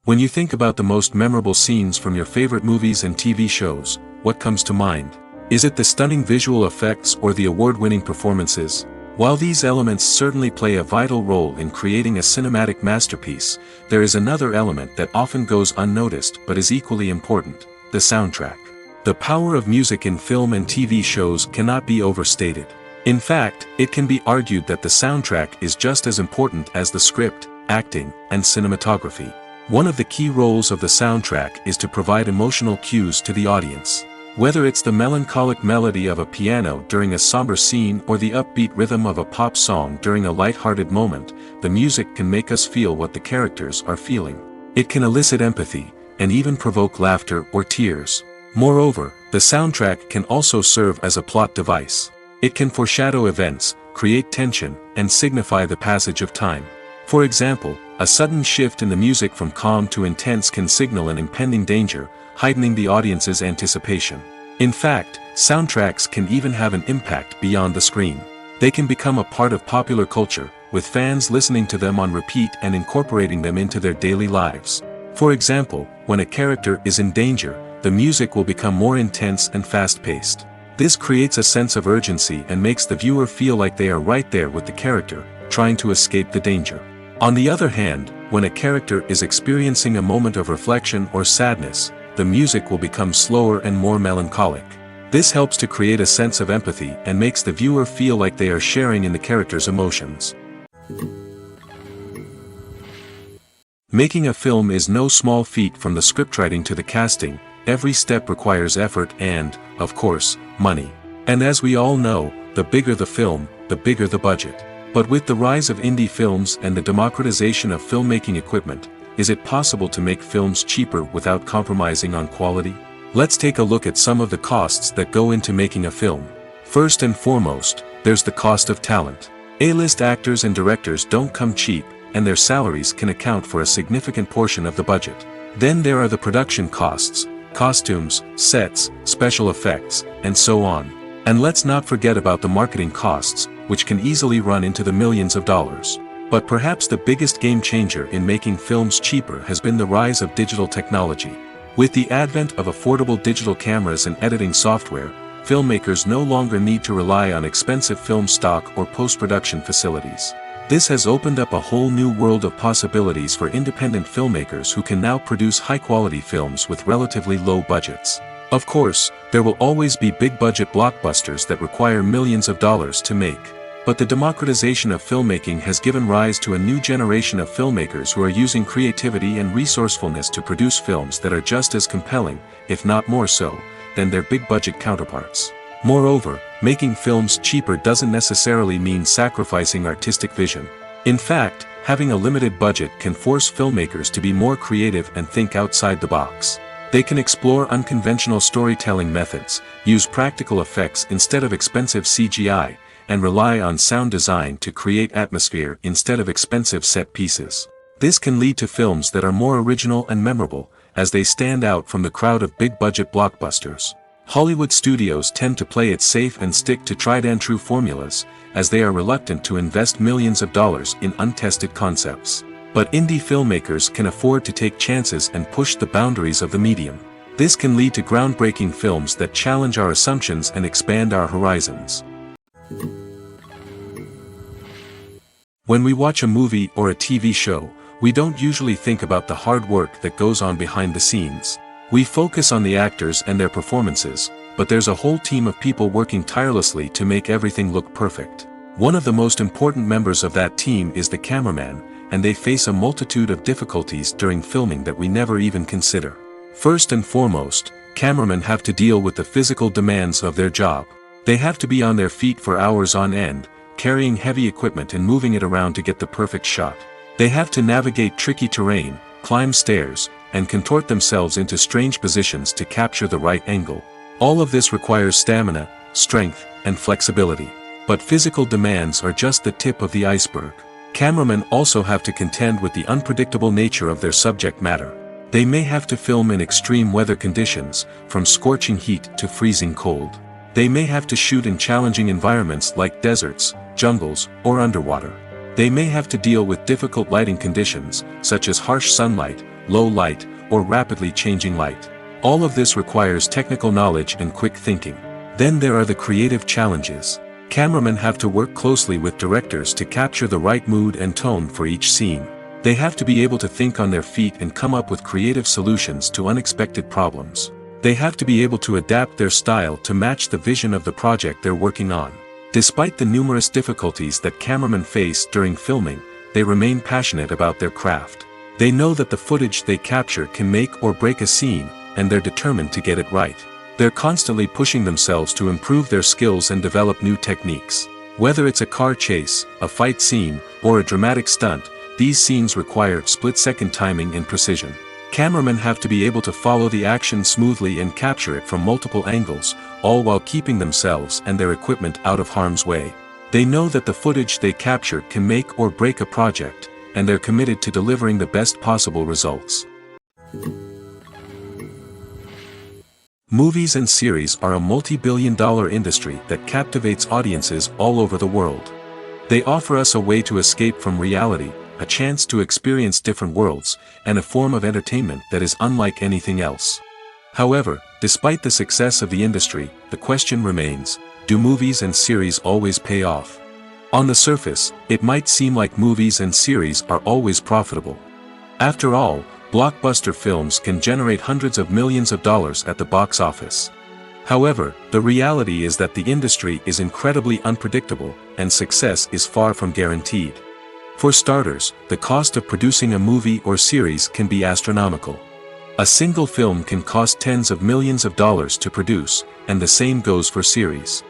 When you think about the most memorable scenes from your favorite movies and TV shows, what comes to mind? Is it the stunning visual effects or the award-winning performances? While these elements certainly play a vital role in creating a cinematic masterpiece, there is another element that often goes unnoticed but is equally important: the soundtrack. The power of music in film and TV shows cannot be overstated. In fact, it can be argued that the soundtrack is just as important as the script, acting, and cinematography. One of the key roles of the soundtrack is to provide emotional cues to the audience. Whether it's the melancholic melody of a piano during a somber scene or the upbeat rhythm of a pop song during a light-hearted moment, the music can make us feel what the characters are feeling. It can elicit empathy, and even provoke laughter or tears. Moreover, the soundtrack can also serve as a plot device. It can foreshadow events, create tension, and signify the passage of time. For example, a sudden shift in the music from calm to intense can signal an impending danger, heightening the audience's anticipation. In fact, soundtracks can even have an impact beyond the screen. They can become a part of popular culture, with fans listening to them on repeat and incorporating them into their daily lives. For example, when a character is in danger, the music will become more intense and fast-paced. This creates a sense of urgency and makes the viewer feel like they are right there with the character, trying to escape the danger. On the other hand, when a character is experiencing a moment of reflection or sadness, the music will become slower and more melancholic. This helps to create a sense of empathy and makes the viewer feel like they are sharing in the character's emotions. Making a film is no small feat. From the scriptwriting to the casting, every step requires effort and, of course, money. And as we all know, the bigger the film, the bigger the budget. But with the rise of indie films and the democratization of filmmaking equipment, is it possible to make films cheaper without compromising on quality? Let's take a look at some of the costs that go into making a film. First and foremost, there's the cost of talent. A-list actors and directors don't come cheap, and their salaries can account for a significant portion of the budget. Then there are the production costs, costumes, sets, special effects, and so on. And let's not forget about the marketing costs, which can easily run into the millions of dollars. But perhaps the biggest game changer in making films cheaper has been the rise of digital technology. With the advent of affordable digital cameras and editing software, filmmakers no longer need to rely on expensive film stock or post-production facilities. This has opened up a whole new world of possibilities for independent filmmakers who can now produce high-quality films with relatively low budgets. Of course, there will always be big-budget blockbusters that require millions of dollars to make. But the democratization of filmmaking has given rise to a new generation of filmmakers who are using creativity and resourcefulness to produce films that are just as compelling, if not more so, than their big-budget counterparts. Moreover, making films cheaper doesn't necessarily mean sacrificing artistic vision. In fact, having a limited budget can force filmmakers to be more creative and think outside the box. They can explore unconventional storytelling methods, use practical effects instead of expensive CGI, and rely on sound design to create atmosphere instead of expensive set pieces. This can lead to films that are more original and memorable, as they stand out from the crowd of big-budget blockbusters. Hollywood studios tend to play it safe and stick to tried-and-true formulas, as they are reluctant to invest millions of dollars in untested concepts. But indie filmmakers can afford to take chances and push the boundaries of the medium. This can lead to groundbreaking films that challenge our assumptions and expand our horizons. When we watch a movie or a TV show, we don't usually think about the hard work that goes on behind the scenes. We focus on the actors and their performances, but there's a whole team of people working tirelessly to make everything look perfect. One of the most important members of that team is the cameraman, and they face a multitude of difficulties during filming that we never even consider. First and foremost, cameramen have to deal with the physical demands of their job. They have to be on their feet for hours on end, carrying heavy equipment and moving it around to get the perfect shot. They have to navigate tricky terrain, climb stairs, and contort themselves into strange positions to capture the right angle. All of this requires stamina, strength, and flexibility. But physical demands are just the tip of the iceberg. Cameramen also have to contend with the unpredictable nature of their subject matter. They may have to film in extreme weather conditions, from scorching heat to freezing cold. They may have to shoot in challenging environments like deserts, jungles, or underwater. They may have to deal with difficult lighting conditions, such as harsh sunlight, low light, or rapidly changing light. All of this requires technical knowledge and quick thinking. Then there are the creative challenges. Cameramen have to work closely with directors to capture the right mood and tone for each scene. They have to be able to think on their feet and come up with creative solutions to unexpected problems. They have to be able to adapt their style to match the vision of the project they're working on. Despite the numerous difficulties that cameramen face during filming, they remain passionate about their craft. They know that the footage they capture can make or break a scene, and they're determined to get it right. They're constantly pushing themselves to improve their skills and develop new techniques. Whether it's a car chase, a fight scene, or a dramatic stunt, these scenes require split-second timing and precision. Cameramen have to be able to follow the action smoothly and capture it from multiple angles, all while keeping themselves and their equipment out of harm's way. They know that the footage they capture can make or break a project, and they're committed to delivering the best possible results. Movies and series are a multi-billion-dollar industry that captivates audiences all over the world. They offer us a way to escape from reality, a chance to experience different worlds, and a form of entertainment that is unlike anything else. However, despite the success of the industry, the question remains, do movies and series always pay off? On the surface, it might seem like movies and series are always profitable. After all, blockbuster films can generate hundreds of millions of dollars at the box office. However, the reality is that the industry is incredibly unpredictable, and success is far from guaranteed. For starters, the cost of producing a movie or series can be astronomical. A single film can cost tens of millions of dollars to produce, and the same goes for series.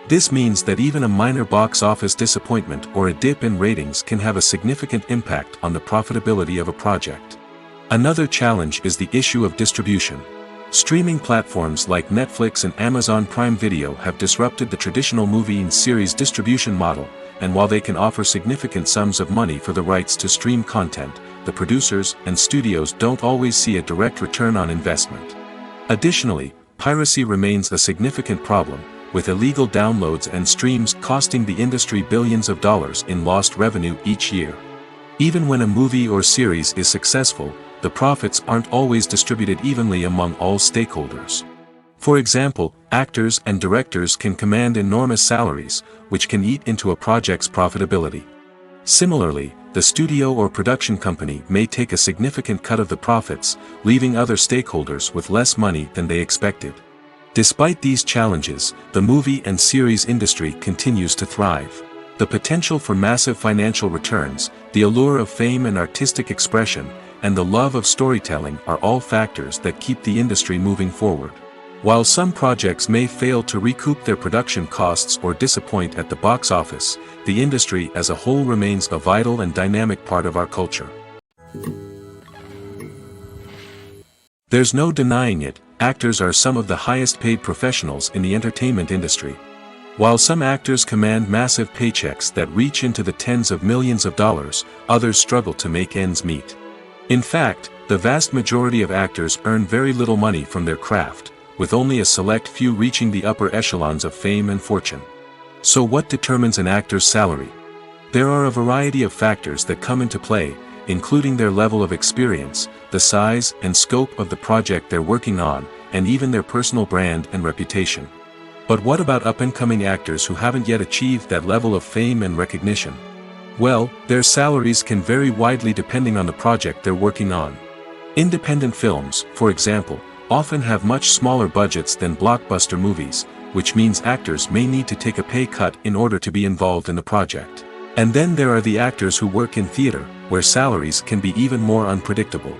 This means that even a minor box office disappointment or a dip in ratings can have a significant impact on the profitability of a project. Another challenge is the issue of distribution. Streaming platforms like Netflix and Amazon Prime Video have disrupted the traditional movie and series distribution model, and while they can offer significant sums of money for the rights to stream content, the producers and studios don't always see a direct return on investment. Additionally, piracy remains a significant problem, with illegal downloads and streams costing the industry billions of dollars in lost revenue each year. Even when a movie or series is successful, the profits aren't always distributed evenly among all stakeholders. For example, actors and directors can command enormous salaries, which can eat into a project's profitability. Similarly, the studio or production company may take a significant cut of the profits, leaving other stakeholders with less money than they expected. Despite these challenges, the movie and series industry continues to thrive. The potential for massive financial returns, the allure of fame and artistic expression, and the love of storytelling are all factors that keep the industry moving forward. While some projects may fail to recoup their production costs or disappoint at the box office, the industry as a whole remains a vital and dynamic part of our culture. There's no denying it, actors are some of the highest paid professionals in the entertainment industry. While some actors command massive paychecks that reach into the tens of millions of dollars, others struggle to make ends meet. In fact, the vast majority of actors earn very little money from their craft, with only a select few reaching the upper echelons of fame and fortune. So what determines an actor's salary? There are a variety of factors that come into play, including their level of experience, the size and scope of the project they're working on, and even their personal brand and reputation. But what about up-and-coming actors who haven't yet achieved that level of fame and recognition? Well, their salaries can vary widely depending on the project they're working on. Independent films, for example, often have much smaller budgets than blockbuster movies, which means actors may need to take a pay cut in order to be involved in the project. And then there are the actors who work in theater, where salaries can be even more unpredictable.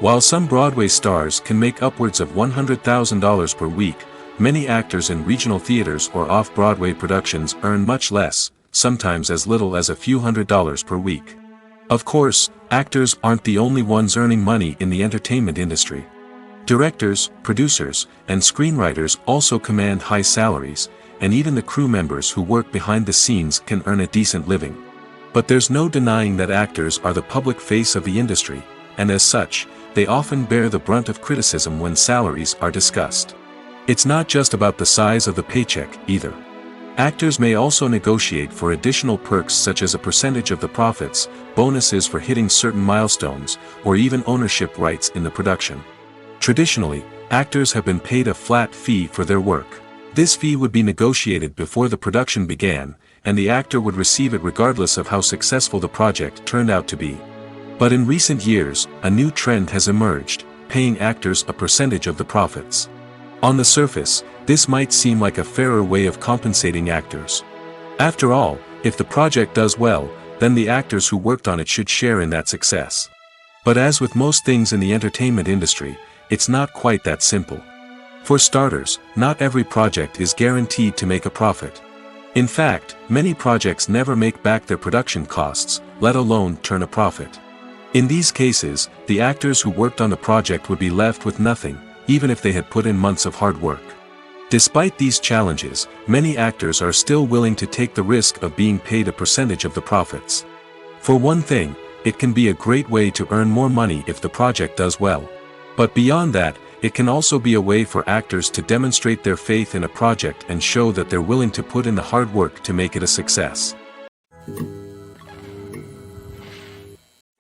While some Broadway stars can make upwards of $100,000 per week, many actors in regional theaters or off-Broadway productions earn much less, sometimes as little as a few $100s per week. Of course, actors aren't the only ones earning money in the entertainment industry. Directors, producers, and screenwriters also command high salaries, and even the crew members who work behind the scenes can earn a decent living. But there's no denying that actors are the public face of the industry, and as such, they often bear the brunt of criticism when salaries are discussed. It's not just about the size of the paycheck, either. Actors may also negotiate for additional perks such as a percentage of the profits, bonuses for hitting certain milestones, or even ownership rights in the production. Traditionally, actors have been paid a flat fee for their work. This fee would be negotiated before the production began, and the actor would receive it regardless of how successful the project turned out to be. But in recent years, a new trend has emerged, paying actors a percentage of the profits. On the surface, this might seem like a fairer way of compensating actors. After all, if the project does well, then the actors who worked on it should share in that success. But as with most things in the entertainment industry, it's not quite that simple. For starters, not every project is guaranteed to make a profit. In fact, many projects never make back their production costs, let alone turn a profit. In these cases, the actors who worked on the project would be left with nothing, even if they had put in months of hard work. Despite these challenges, many actors are still willing to take the risk of being paid a percentage of the profits. For one thing, it can be a great way to earn more money if the project does well. But beyond that, it can also be a way for actors to demonstrate their faith in a project and show that they're willing to put in the hard work to make it a success.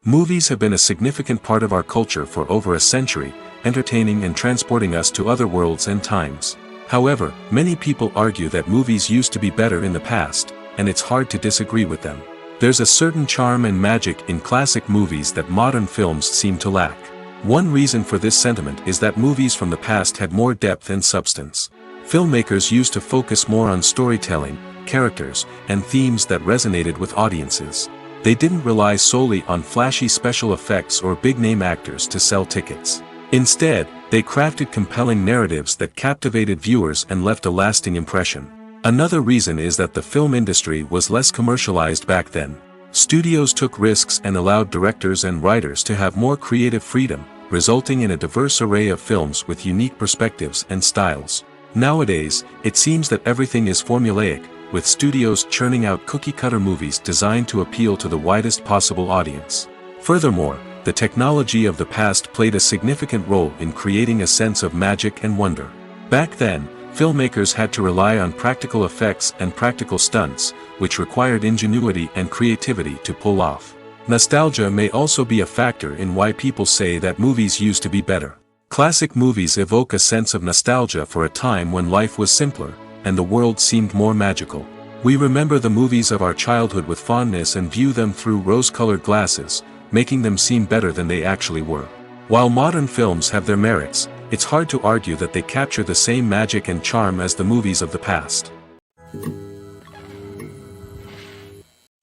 Movies have been a significant part of our culture for over a century, entertaining and transporting us to other worlds and times. However, many people argue that movies used to be better in the past, and it's hard to disagree with them. There's a certain charm and magic in classic movies that modern films seem to lack. One reason for this sentiment is that movies from the past had more depth and substance. Filmmakers used to focus more on storytelling, characters, and themes that resonated with audiences. They didn't rely solely on flashy special effects or big-name actors to sell tickets. Instead, they crafted compelling narratives that captivated viewers and left a lasting impression. Another reason is that the film industry was less commercialized back then. Studios took risks and allowed directors and writers to have more creative freedom, resulting in a diverse array of films with unique perspectives and styles. Nowadays, it seems that everything is formulaic, with studios churning out cookie-cutter movies designed to appeal to the widest possible audience. Furthermore, the technology of the past played a significant role in creating a sense of magic and wonder. Back then, filmmakers had to rely on practical effects and practical stunts, which required ingenuity and creativity to pull off. Nostalgia may also be a factor in why people say that movies used to be better. Classic movies evoke a sense of nostalgia for a time when life was simpler, and the world seemed more magical. We remember the movies of our childhood with fondness and view them through rose-colored glasses, making them seem better than they actually were. While modern films have their merits, it's hard to argue that they capture the same magic and charm as the movies of the past.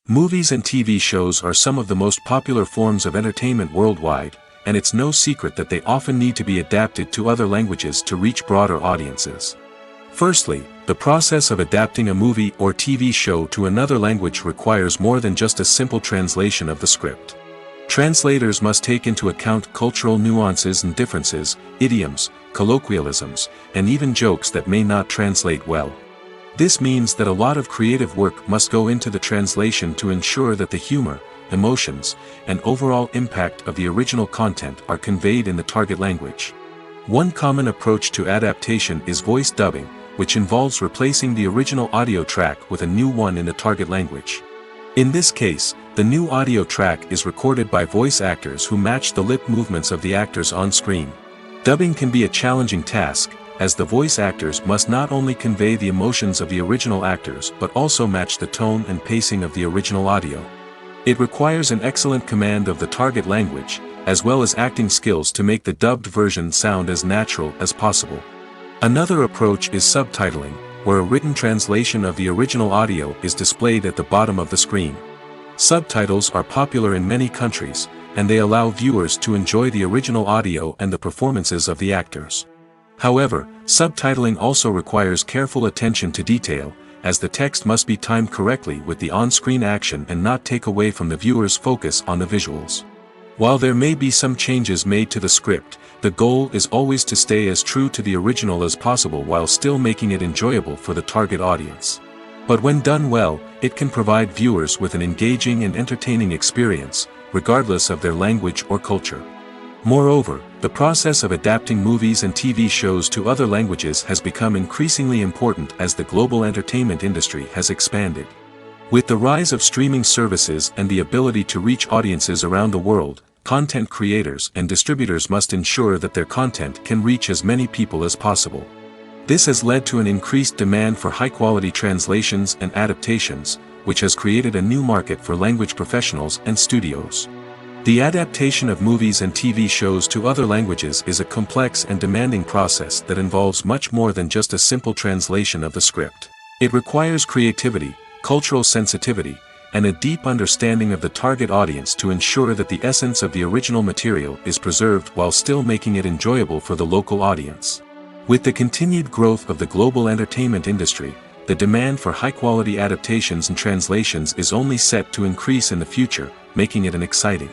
Movies and TV shows are some of the most popular forms of entertainment worldwide, and it's no secret that they often need to be adapted to other languages to reach broader audiences. Firstly, the process of adapting a movie or TV show to another language requires more than just a simple translation of the script. Translators must take into account cultural nuances and differences, idioms, colloquialisms, and even jokes that may not translate well. This means that a lot of creative work must go into the translation to ensure that the humor, emotions, and overall impact of the original content are conveyed in the target language. One common approach to adaptation is voice dubbing, which involves replacing the original audio track with a new one in the target language. In this case, The new audio track is recorded by voice actors who match the lip movements of the actors on screen. Dubbing can be a challenging task, as the voice actors must not only convey the emotions of the original actors but also match the tone and pacing of the original audio. It requires an excellent command of the target language, as well as acting skills to make the dubbed version sound as natural as possible. Another approach is subtitling, where a written translation of the original audio is displayed at the bottom of the screen. Subtitles are popular in many countries, and they allow viewers to enjoy the original audio and the performances of the actors. However, subtitling also requires careful attention to detail, as the text must be timed correctly with the on-screen action and not take away from the viewer's focus on the visuals. While there may be some changes made to the script, the goal is always to stay as true to the original as possible while still making it enjoyable for the target audience. But when done well, it can provide viewers with an engaging and entertaining experience, regardless of their language or culture. Moreover, the process of adapting movies and TV shows to other languages has become increasingly important as the global entertainment industry has expanded. With the rise of streaming services and the ability to reach audiences around the world, content creators and distributors must ensure that their content can reach as many people as possible. This has led to an increased demand for high-quality translations and adaptations, which has created a new market for language professionals and studios. The adaptation of movies and TV shows to other languages is a complex and demanding process that involves much more than just a simple translation of the script. It requires creativity, cultural sensitivity, and a deep understanding of the target audience to ensure that the essence of the original material is preserved while still making it enjoyable for the local audience. With the continued growth of the global entertainment industry, the demand for high-quality adaptations and translations is only set to increase in the future, making it an exciting.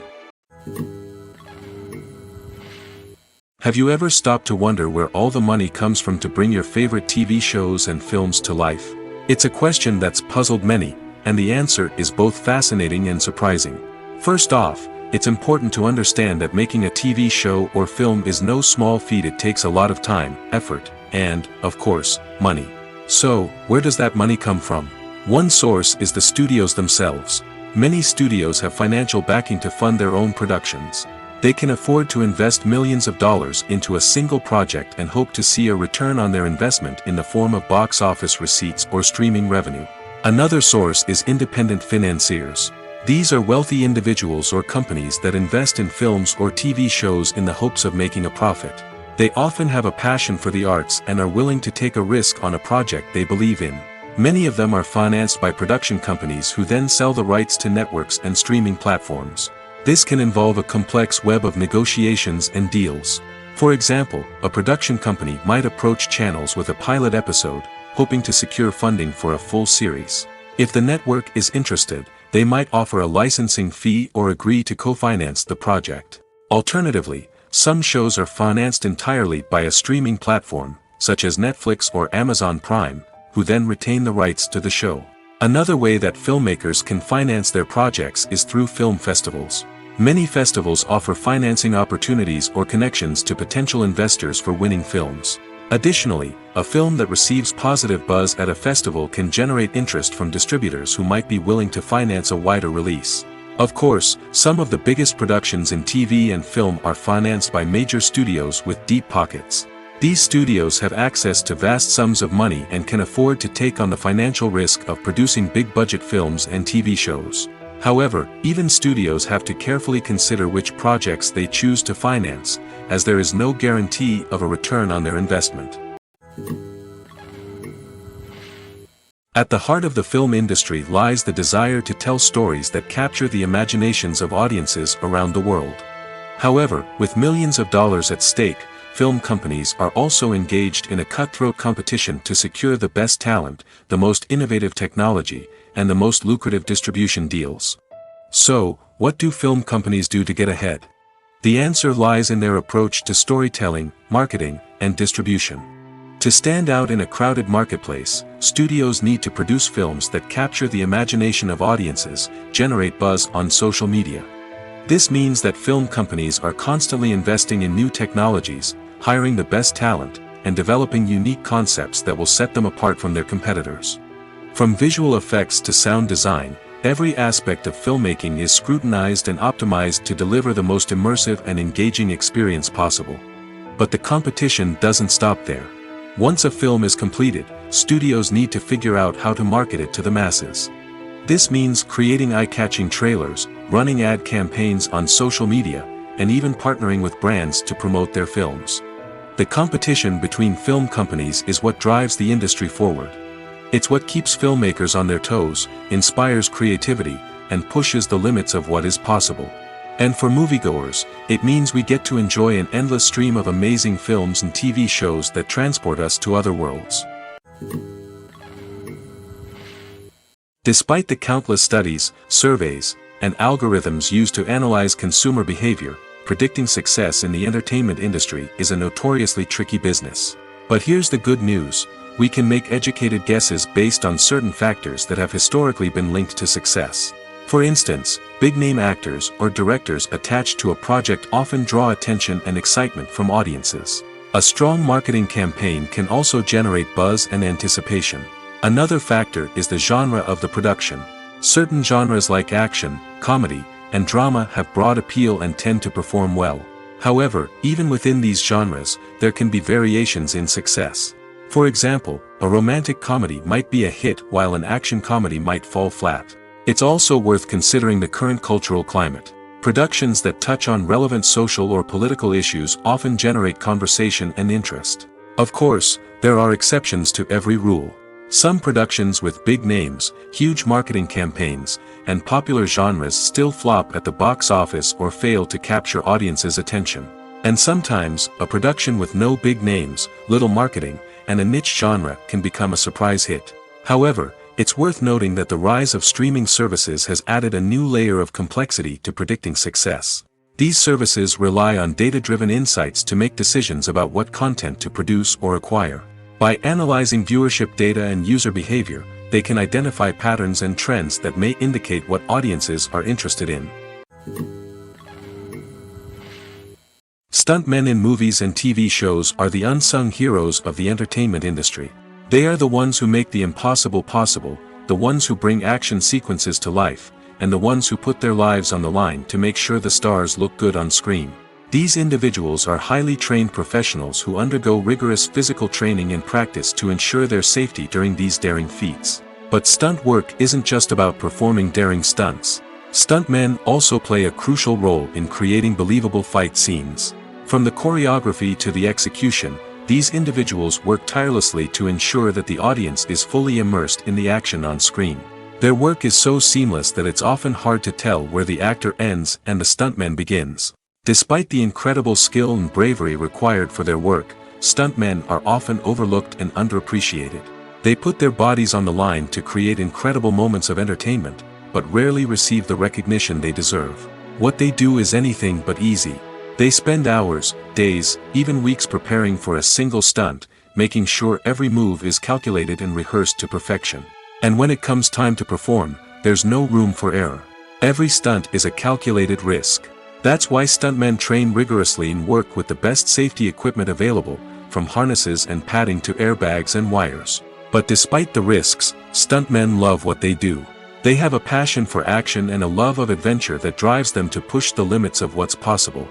Have you ever stopped to wonder where all the money comes from to bring your favorite TV shows and films to life? It's a question that's puzzled many, and the answer is both fascinating and surprising. First off, it's important to understand that making a TV show or film is no small feat. It takes a lot of time, effort, and, of course, money. So, where does that money come from? One source is the studios themselves. Many studios have financial backing to fund their own productions. They can afford to invest millions of dollars into a single project and hope to see a return on their investment in the form of box office receipts or streaming revenue. Another source is independent financiers. These are wealthy individuals or companies that invest in films or TV shows in the hopes of making a profit. They often have a passion for the arts and are willing to take a risk on a project they believe in. Many of them are financed by production companies who then sell the rights to networks and streaming platforms. This can involve a complex web of negotiations and deals. For example, a production company might approach channels with a pilot episode, hoping to secure funding for a full series. If the network is interested, they might offer a licensing fee or agree to co-finance the project. Alternatively, some shows are financed entirely by a streaming platform, such as Netflix or Amazon Prime, who then retain the rights to the show. Another way that filmmakers can finance their projects is through film festivals. Many festivals offer financing opportunities or connections to potential investors for winning films. Additionally, a film that receives positive buzz at a festival can generate interest from distributors who might be willing to finance a wider release. Of course, some of the biggest productions in TV and film are financed by major studios with deep pockets. These studios have access to vast sums of money and can afford to take on the financial risk of producing big-budget films and TV shows. However, even studios have to carefully consider which projects they choose to finance, as there is no guarantee of a return on their investment. At the heart of the film industry lies the desire to tell stories that capture the imaginations of audiences around the world. However, with millions of dollars at stake, film companies are also engaged in a cutthroat competition to secure the best talent, the most innovative technology, and the most lucrative distribution deals. So, what do film companies do to get ahead? The answer lies in their approach to storytelling, marketing, and distribution. To stand out in a crowded marketplace, studios need to produce films that capture the imagination of audiences, generate buzz on social media. This means that film companies are constantly investing in new technologies, hiring the best talent, and developing unique concepts that will set them apart from their competitors. From visual effects to sound design, Every aspect of filmmaking is scrutinized and optimized to deliver the most immersive and engaging experience possible. But the competition doesn't stop there. Once a film is completed, studios need to figure out how to market it to the masses. This means creating eye-catching trailers, running ad campaigns on social media, and even partnering with brands to promote their films. The competition between film companies is what drives the industry forward. It's what keeps filmmakers on their toes, inspires creativity, and pushes the limits of what is possible. And for moviegoers, it means we get to enjoy an endless stream of amazing films and TV shows that transport us to other worlds. Despite the countless studies, surveys, and algorithms used to analyze consumer behavior, predicting success in the entertainment industry is a notoriously tricky business. But here's the good news: we can make educated guesses based on certain factors that have historically been linked to success. For instance, big-name actors or directors attached to a project often draw attention and excitement from audiences. A strong marketing campaign can also generate buzz and anticipation. Another factor is the genre of the production. Certain genres like action, comedy, and drama have broad appeal and tend to perform well. However, even within these genres, there can be variations in success. For example, a romantic comedy might be a hit while an action comedy might fall flat. It's also worth considering the current cultural climate. Productions that touch on relevant social or political issues often generate conversation and interest. Of course, there are exceptions to every rule. Some productions with big names, huge marketing campaigns, and popular genres still flop at the box office or fail to capture audiences' attention. And sometimes, a production with no big names, little marketing, and a niche genre can become a surprise hit. However, it's worth noting that the rise of streaming services has added a new layer of complexity to predicting success. These services rely on data-driven insights to make decisions about what content to produce or acquire. By analyzing viewership data and user behavior, they can identify patterns and trends that may indicate what audiences are interested in. Stuntmen in movies and TV shows are the unsung heroes of the entertainment industry. They are the ones who make the impossible possible, the ones who bring action sequences to life, and the ones who put their lives on the line to make sure the stars look good on screen. These individuals are highly trained professionals who undergo rigorous physical training and practice to ensure their safety during these daring feats. But stunt work isn't just about performing daring stunts. Stuntmen also play a crucial role in creating believable fight scenes. From the choreography to the execution, these individuals work tirelessly to ensure that the audience is fully immersed in the action on screen. Their work is so seamless that it's often hard to tell where the actor ends and the stuntman begins. Despite the incredible skill and bravery required for their work, stuntmen are often overlooked and underappreciated. They put their bodies on the line to create incredible moments of entertainment, but rarely receive the recognition they deserve. What they do is anything but easy. They spend hours, days, even weeks preparing for a single stunt, making sure every move is calculated and rehearsed to perfection. And when it comes time to perform, there's no room for error. Every stunt is a calculated risk. That's why stuntmen train rigorously and work with the best safety equipment available, from harnesses and padding to airbags and wires. But despite the risks, stuntmen love what they do. They have a passion for action and a love of adventure that drives them to push the limits of what's possible.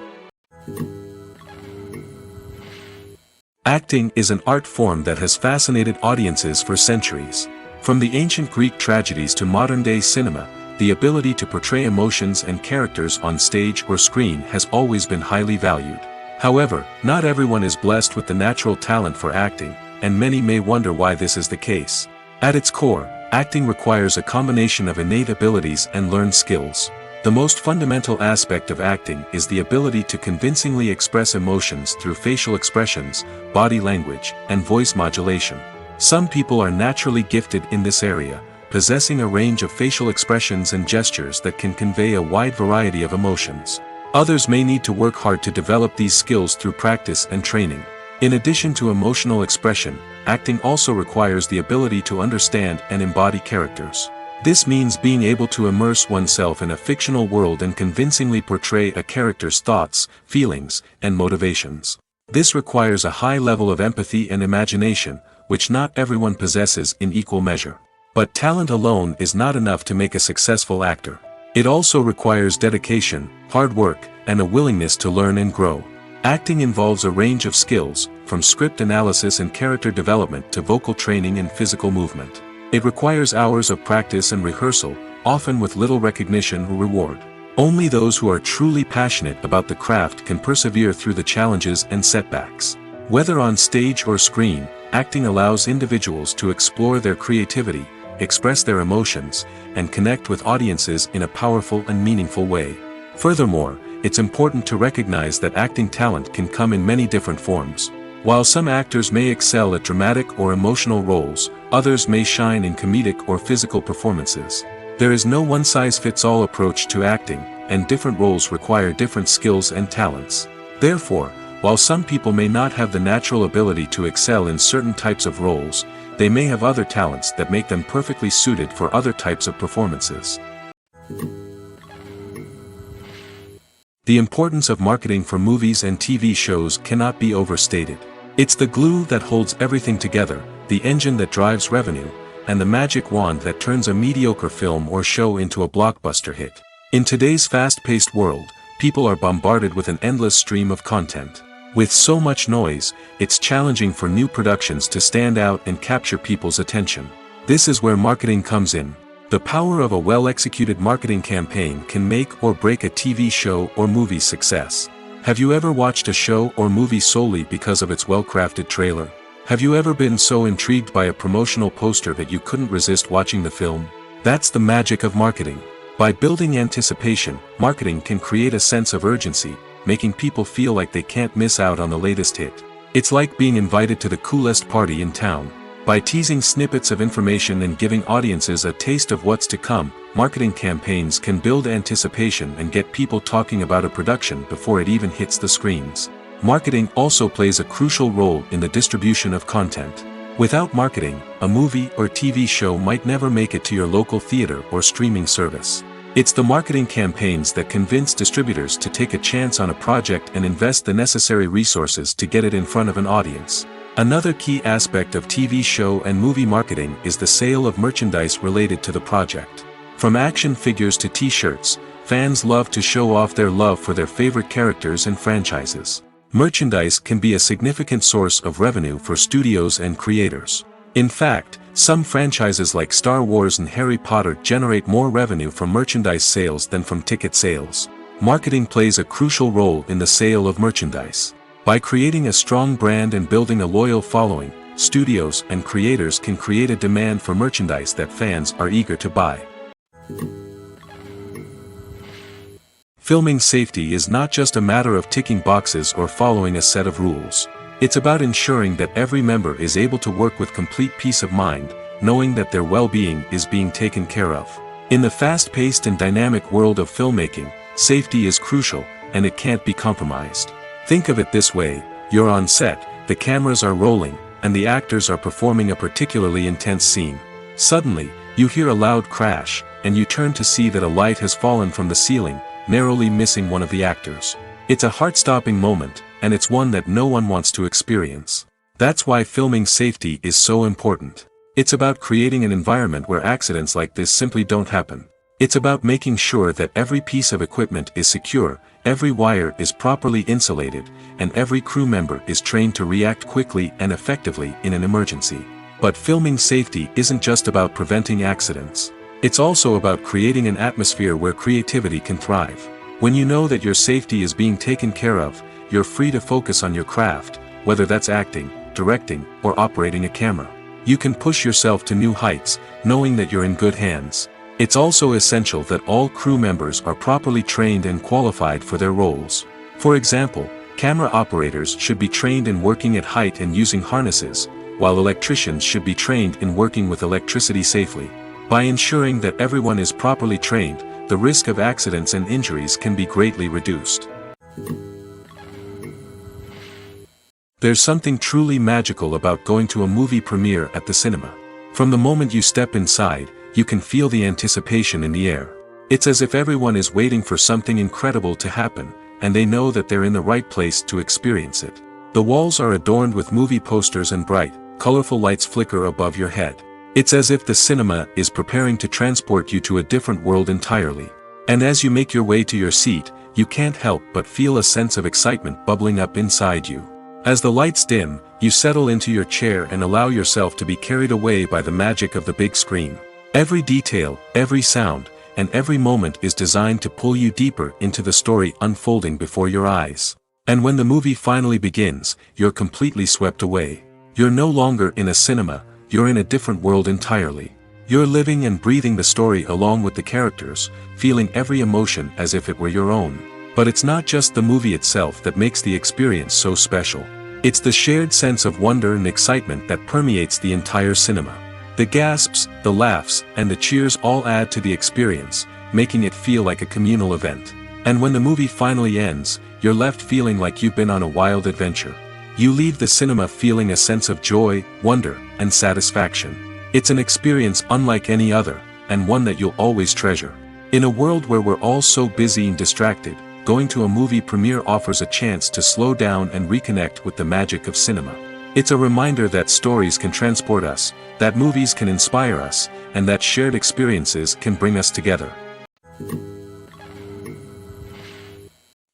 Acting is an art form that has fascinated audiences for centuries. From the ancient Greek tragedies to modern-day cinema, the ability to portray emotions and characters on stage or screen has always been highly valued. However, not everyone is blessed with the natural talent for acting, and many may wonder why this is the case. At its core, acting requires a combination of innate abilities and learned skills. The most fundamental aspect of acting is the ability to convincingly express emotions through facial expressions, body language, and voice modulation. Some people are naturally gifted in this area, possessing a range of facial expressions and gestures that can convey a wide variety of emotions. Others may need to work hard to develop these skills through practice and training. In addition to emotional expression, acting also requires the ability to understand and embody characters. This means being able to immerse oneself in a fictional world and convincingly portray a character's thoughts, feelings, and motivations. This requires a high level of empathy and imagination, which not everyone possesses in equal measure. But talent alone is not enough to make a successful actor. It also requires dedication, hard work, and a willingness to learn and grow. Acting involves a range of skills, from script analysis and character development to vocal training and physical movement. It requires hours of practice and rehearsal, often with little recognition or reward. Only those who are truly passionate about the craft can persevere through the challenges and setbacks. Whether on stage or screen, acting allows individuals to explore their creativity, express their emotions, and connect with audiences in a powerful and meaningful way. Furthermore, it's important to recognize that acting talent can come in many different forms. While some actors may excel at dramatic or emotional roles, others may shine in comedic or physical performances. There is no one-size-fits-all approach to acting, and different roles require different skills and talents. Therefore, while some people may not have the natural ability to excel in certain types of roles, they may have other talents that make them perfectly suited for other types of performances. The importance of marketing for movies and TV shows cannot be overstated. It's the glue that holds everything together, the engine that drives revenue, and the magic wand that turns a mediocre film or show into a blockbuster hit. In today's fast-paced world, people are bombarded with an endless stream of content. With so much noise, it's challenging for new productions to stand out and capture people's attention. This is where marketing comes in. The power of a well-executed marketing campaign can make or break a TV show or movie's success. Have you ever watched a show or movie solely because of its well-crafted trailer? Have you ever been so intrigued by a promotional poster that you couldn't resist watching the film? That's the magic of marketing. By building anticipation, marketing can create a sense of urgency, making people feel like they can't miss out on the latest hit. It's like being invited to the coolest party in town. By teasing snippets of information and giving audiences a taste of what's to come, marketing campaigns can build anticipation and get people talking about a production before it even hits the screens. Marketing also plays a crucial role in the distribution of content. Without marketing, a movie or TV show might never make it to your local theater or streaming service. It's the marketing campaigns that convince distributors to take a chance on a project and invest the necessary resources to get it in front of an audience. Another key aspect of TV show and movie marketing is the sale of merchandise related to the project. From action figures to t-shirts, fans love to show off their love for their favorite characters and franchises. Merchandise can be a significant source of revenue for studios and creators. In fact, some franchises like Star Wars and Harry Potter generate more revenue from merchandise sales than from ticket sales. Marketing plays a crucial role in the sale of merchandise. By creating a strong brand and building a loyal following, studios and creators can create a demand for merchandise that fans are eager to buy. Filming safety is not just a matter of ticking boxes or following a set of rules. It's about ensuring that every member is able to work with complete peace of mind, knowing that their well-being is being taken care of. In the fast-paced and dynamic world of filmmaking, safety is crucial, and it can't be compromised. Think of it this way: you're on set, the cameras are rolling, and the actors are performing a particularly intense scene. Suddenly, you hear a loud crash, and you turn to see that a light has fallen from the ceiling, narrowly missing one of the actors. It's a heart-stopping moment, and it's one that no one wants to experience. That's why filming safety is so important. It's about creating an environment where accidents like this simply don't happen. It's about making sure that every piece of equipment is secure, every wire is properly insulated, and every crew member is trained to react quickly and effectively in an emergency. But filming safety isn't just about preventing accidents. It's also about creating an atmosphere where creativity can thrive. When you know that your safety is being taken care of, you're free to focus on your craft, whether that's acting, directing, or operating a camera. You can push yourself to new heights, knowing that you're in good hands. It's also essential that all crew members are properly trained and qualified for their roles. For example, camera operators should be trained in working at height and using harnesses, while electricians should be trained in working with electricity safely. By ensuring that everyone is properly trained, the risk of accidents and injuries can be greatly reduced. There's something truly magical about going to a movie premiere at the cinema. From the moment you step inside, you can feel the anticipation in the air. It's as if everyone is waiting for something incredible to happen, and they know that they're in the right place to experience it. The walls are adorned with movie posters and bright, colorful lights flicker above your head. It's as if the cinema is preparing to transport you to a different world entirely. And as you make your way to your seat, you can't help but feel a sense of excitement bubbling up inside you. As the lights dim, you settle into your chair and allow yourself to be carried away by the magic of the big screen. Every detail, every sound, and every moment is designed to pull you deeper into the story unfolding before your eyes. And when the movie finally begins, you're completely swept away. You're no longer in a cinema, you're in a different world entirely. You're living and breathing the story along with the characters, feeling every emotion as if it were your own. But it's not just the movie itself that makes the experience so special. It's the shared sense of wonder and excitement that permeates the entire cinema. The gasps, the laughs, and the cheers all add to the experience, making it feel like a communal event. And when the movie finally ends, you're left feeling like you've been on a wild adventure. You leave the cinema feeling a sense of joy, wonder, and satisfaction. It's an experience unlike any other, and one that you'll always treasure. In a world where we're all so busy and distracted, going to a movie premiere offers a chance to slow down and reconnect with the magic of cinema. It's a reminder that stories can transport us, that movies can inspire us, and that shared experiences can bring us together.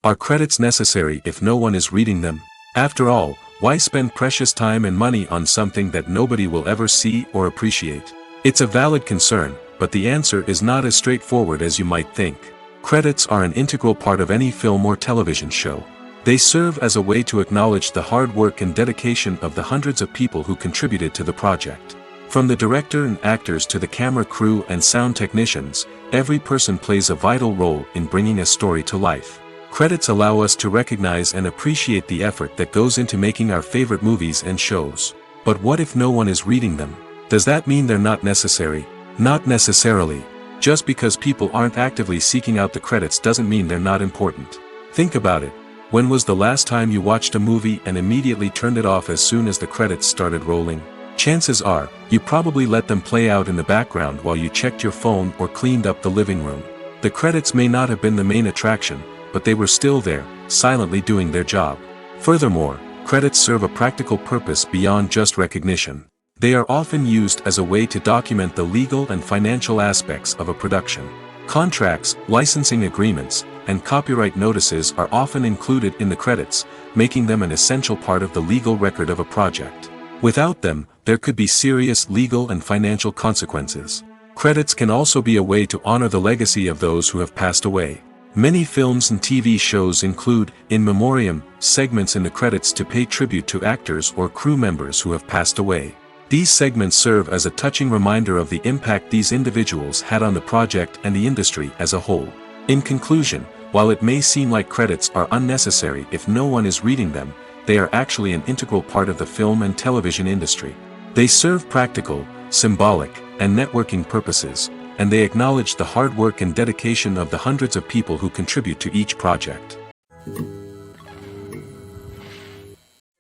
Are credits necessary if no one is reading them? After all, why spend precious time and money on something that nobody will ever see or appreciate? It's a valid concern, but the answer is not as straightforward as you might think. Credits are an integral part of any film or television show. They serve as a way to acknowledge the hard work and dedication of the hundreds of people who contributed to the project. From the director and actors to the camera crew and sound technicians, every person plays a vital role in bringing a story to life. Credits allow us to recognize and appreciate the effort that goes into making our favorite movies and shows. But what if no one is reading them? Does that mean they're not necessary? Not necessarily. Just because people aren't actively seeking out the credits doesn't mean they're not important. Think about it. When was the last time you watched a movie and immediately turned it off as soon as the credits started rolling? Chances are, you probably let them play out in the background while you checked your phone or cleaned up the living room. The credits may not have been the main attraction, but they were still there, silently doing their job. Furthermore, credits serve a practical purpose beyond just recognition. They are often used as a way to document the legal and financial aspects of a production. Contracts, licensing agreements, and copyright notices are often included in the credits, making them an essential part of the legal record of a project. Without them, there could be serious legal and financial consequences. Credits can also be a way to honor the legacy of those who have passed away. Many films and TV shows include, in memoriam, segments in the credits to pay tribute to actors or crew members who have passed away. These segments serve as a touching reminder of the impact these individuals had on the project and the industry as a whole. In conclusion, while it may seem like credits are unnecessary if no one is reading them, they are actually an integral part of the film and television industry. They serve practical, symbolic, and networking purposes, and they acknowledge the hard work and dedication of the hundreds of people who contribute to each project.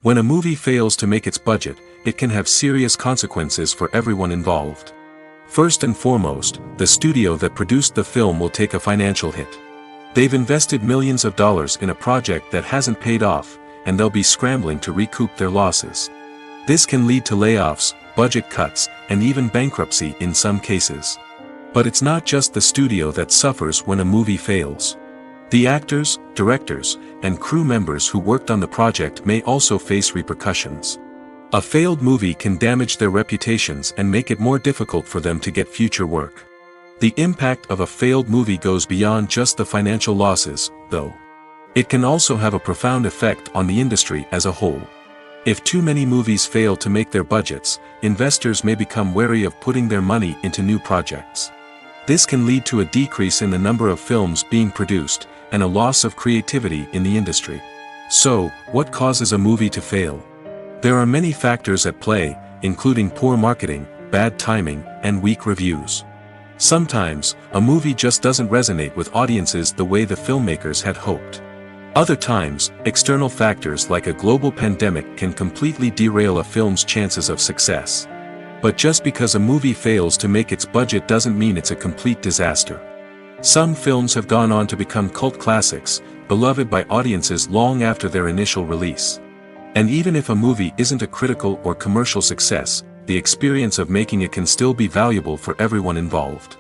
When a movie fails to make its budget, it can have serious consequences for everyone involved. First and foremost, the studio that produced the film will take a financial hit. They've invested millions of dollars in a project that hasn't paid off, and they'll be scrambling to recoup their losses. This can lead to layoffs, budget cuts, and even bankruptcy in some cases. But it's not just the studio that suffers when a movie fails. The actors, directors, and crew members who worked on the project may also face repercussions. A failed movie can damage their reputations and make it more difficult for them to get future work. The impact of a failed movie goes beyond just the financial losses, though. It can also have a profound effect on the industry as a whole. If too many movies fail to make their budgets, investors may become wary of putting their money into new projects. This can lead to a decrease in the number of films being produced, and a loss of creativity in the industry. So, what causes a movie to fail? There are many factors at play, including poor marketing, bad timing, and weak reviews. Sometimes, a movie just doesn't resonate with audiences the way the filmmakers had hoped. Other times, external factors like a global pandemic can completely derail a film's chances of success. But just because a movie fails to make its budget doesn't mean it's a complete disaster. Some films have gone on to become cult classics, beloved by audiences long after their initial release. And even if a movie isn't a critical or commercial success, the experience of making it can still be valuable for everyone involved.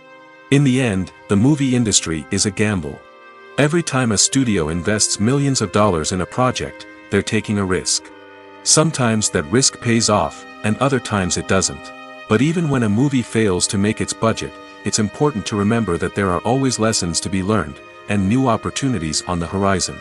In the end, the movie industry is a gamble. Every time a studio invests millions of dollars in a project, they're taking a risk. Sometimes that risk pays off, and other times it doesn't. But even when a movie fails to make its budget, it's important to remember that there are always lessons to be learned, and new opportunities on the horizon.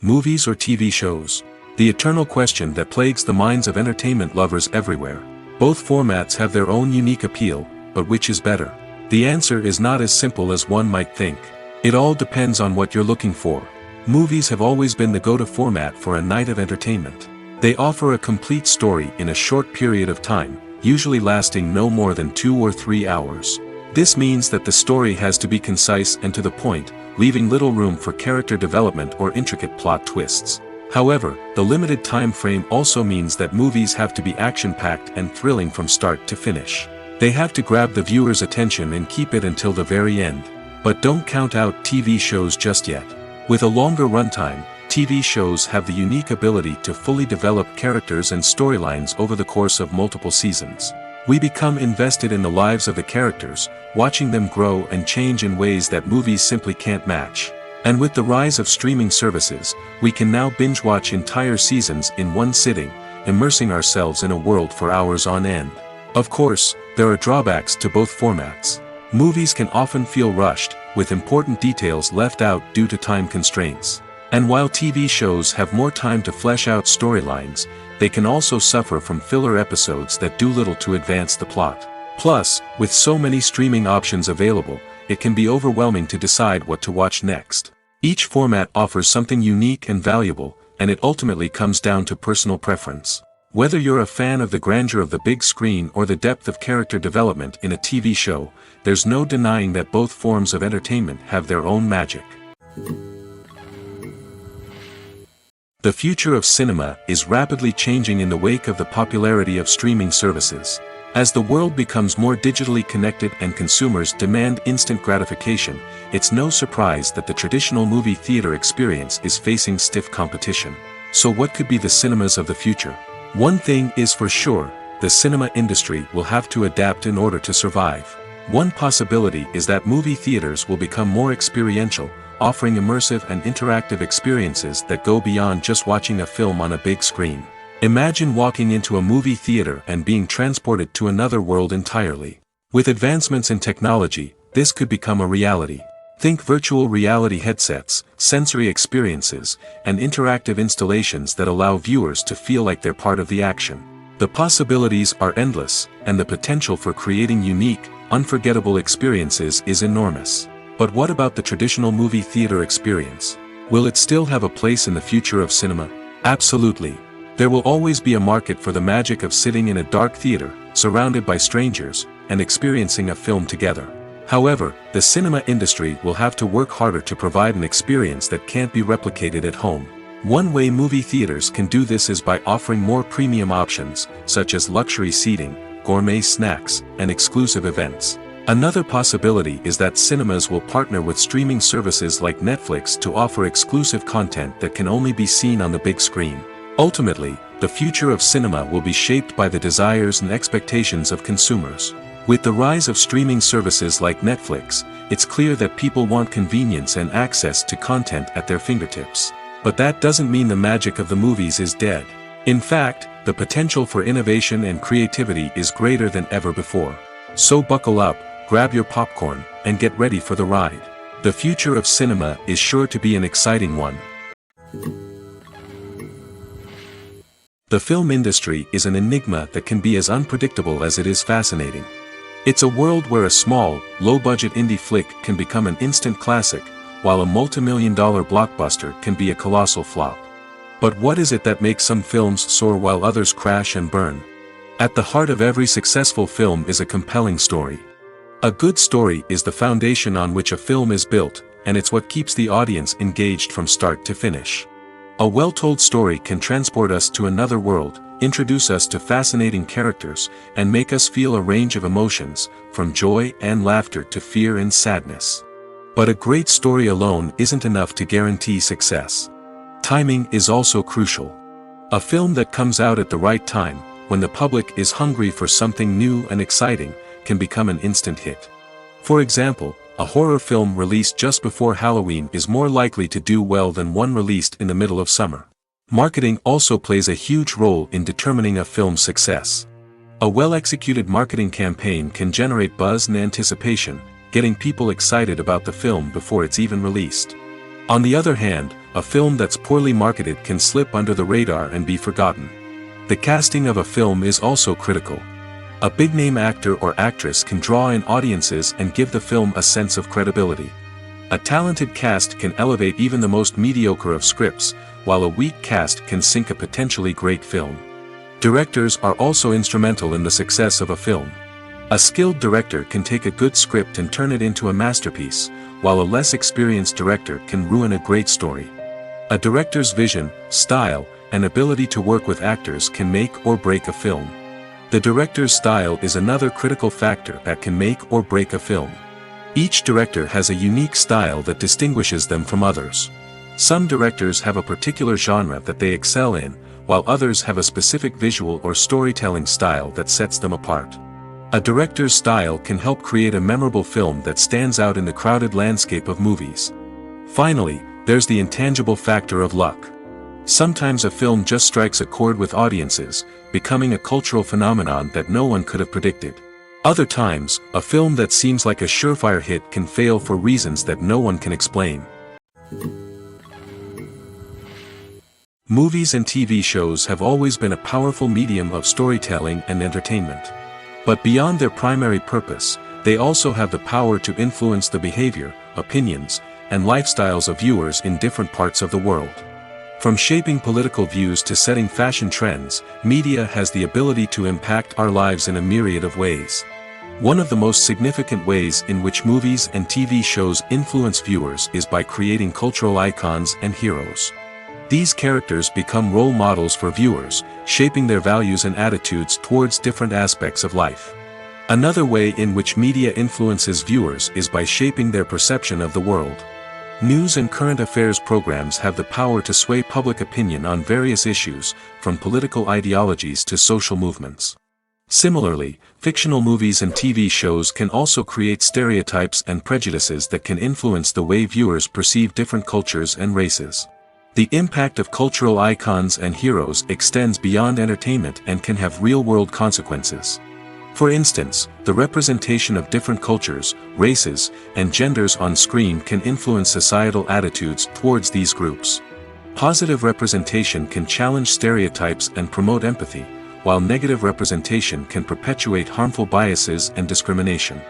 Movies or TV shows? The eternal question that plagues the minds of entertainment lovers everywhere. Both formats have their own unique appeal, but which is better? The answer is not as simple as one might think. It all depends on what you're looking for. Movies have always been the go-to format for a night of entertainment. They offer a complete story in a short period of time, usually lasting no more than 2 or 3 hours. This means that the story has to be concise and to the point, leaving little room for character development or intricate plot twists. However, the limited time frame also means that movies have to be action-packed and thrilling from start to finish. They have to grab the viewer's attention and keep it until the very end. But don't count out TV shows just yet. With a longer runtime, TV shows have the unique ability to fully develop characters and storylines over the course of multiple seasons. We become invested in the lives of the characters, watching them grow and change in ways that movies simply can't match. And with the rise of streaming services, we can now binge-watch entire seasons in one sitting, immersing ourselves in a world for hours on end. Of course, there are drawbacks to both formats. Movies can often feel rushed, with important details left out due to time constraints. And while TV shows have more time to flesh out storylines, they can also suffer from filler episodes that do little to advance the plot. Plus, with so many streaming options available, it can be overwhelming to decide what to watch next. Each format offers something unique and valuable, and it ultimately comes down to personal preference. Whether you're a fan of the grandeur of the big screen or the depth of character development in a TV show, there's no denying that both forms of entertainment have their own magic. The future of cinema is rapidly changing in the wake of the popularity of streaming services. As the world becomes more digitally connected and consumers demand instant gratification, it's no surprise that the traditional movie theater experience is facing stiff competition. So what could be the cinemas of the future? One thing is for sure, the cinema industry will have to adapt in order to survive. One possibility is that movie theaters will become more experiential, offering immersive and interactive experiences that go beyond just watching a film on a big screen. Imagine walking into a movie theater and being transported to another world entirely. With advancements in technology, this could become a reality. Think virtual reality headsets, sensory experiences, and interactive installations that allow viewers to feel like they're part of the action. The possibilities are endless, and the potential for creating unique, unforgettable experiences is enormous. But what about the traditional movie theater experience? Will it still have a place in the future of cinema? Absolutely. There will always be a market for the magic of sitting in a dark theater, surrounded by strangers, and experiencing a film together. However, the cinema industry will have to work harder to provide an experience that can't be replicated at home. One way movie theaters can do this is by offering more premium options, such as luxury seating, gourmet snacks, and exclusive events. Another possibility is that cinemas will partner with streaming services like Netflix to offer exclusive content that can only be seen on the big screen. Ultimately, the future of cinema will be shaped by the desires and expectations of consumers. With the rise of streaming services like Netflix, it's clear that people want convenience and access to content at their fingertips. But that doesn't mean the magic of the movies is dead. In fact, the potential for innovation and creativity is greater than ever before. So buckle up, grab your popcorn, and get ready for the ride. The future of cinema is sure to be an exciting one. The film industry is an enigma that can be as unpredictable as it is fascinating. It's a world where a small, low-budget indie flick can become an instant classic, while a multi-million-dollar blockbuster can be a colossal flop. But what is it that makes some films soar while others crash and burn? At the heart of every successful film is a compelling story. A good story is the foundation on which a film is built, and it's what keeps the audience engaged from start to finish. A well-told story can transport us to another world, introduce us to fascinating characters, and make us feel a range of emotions, from joy and laughter to fear and sadness. But a great story alone isn't enough to guarantee success. Timing is also crucial. A film that comes out at the right time, when the public is hungry for something new and exciting, can become an instant hit. For example, a horror film released just before Halloween is more likely to do well than one released in the middle of summer. Marketing also plays a huge role in determining a film's success. A well-executed marketing campaign can generate buzz and anticipation, getting people excited about the film before it's even released. On the other hand, a film that's poorly marketed can slip under the radar and be forgotten. The casting of a film is also critical. A big-name actor or actress can draw in audiences and give the film a sense of credibility. A talented cast can elevate even the most mediocre of scripts, while a weak cast can sink a potentially great film. Directors are also instrumental in the success of a film. A skilled director can take a good script and turn it into a masterpiece, while a less experienced director can ruin a great story. A director's vision, style, and ability to work with actors can make or break a film. The director's style is another critical factor that can make or break a film. Each director has a unique style that distinguishes them from others. Some directors have a particular genre that they excel in, while others have a specific visual or storytelling style that sets them apart. A director's style can help create a memorable film that stands out in the crowded landscape of movies. Finally, there's the intangible factor of luck. Sometimes a film just strikes a chord with audiences, becoming a cultural phenomenon that no one could have predicted. Other times, a film that seems like a surefire hit can fail for reasons that no one can explain. Movies and TV shows have always been a powerful medium of storytelling and entertainment. But beyond their primary purpose, they also have the power to influence the behavior, opinions, and lifestyles of viewers in different parts of the world. From shaping political views to setting fashion trends, media has the ability to impact our lives in a myriad of ways. One of the most significant ways in which movies and TV shows influence viewers is by creating cultural icons and heroes. These characters become role models for viewers, shaping their values and attitudes towards different aspects of life. Another way in which media influences viewers is by shaping their perception of the world. News and current affairs programs have the power to sway public opinion on various issues, from political ideologies to social movements. Similarly, fictional movies and TV shows can also create stereotypes and prejudices that can influence the way viewers perceive different cultures and races. The impact of cultural icons and heroes extends beyond entertainment and can have real-world consequences. For instance, the representation of different cultures, races, and genders on screen can influence societal attitudes towards these groups. Positive representation can challenge stereotypes and promote empathy, while negative representation can perpetuate harmful biases and discrimination.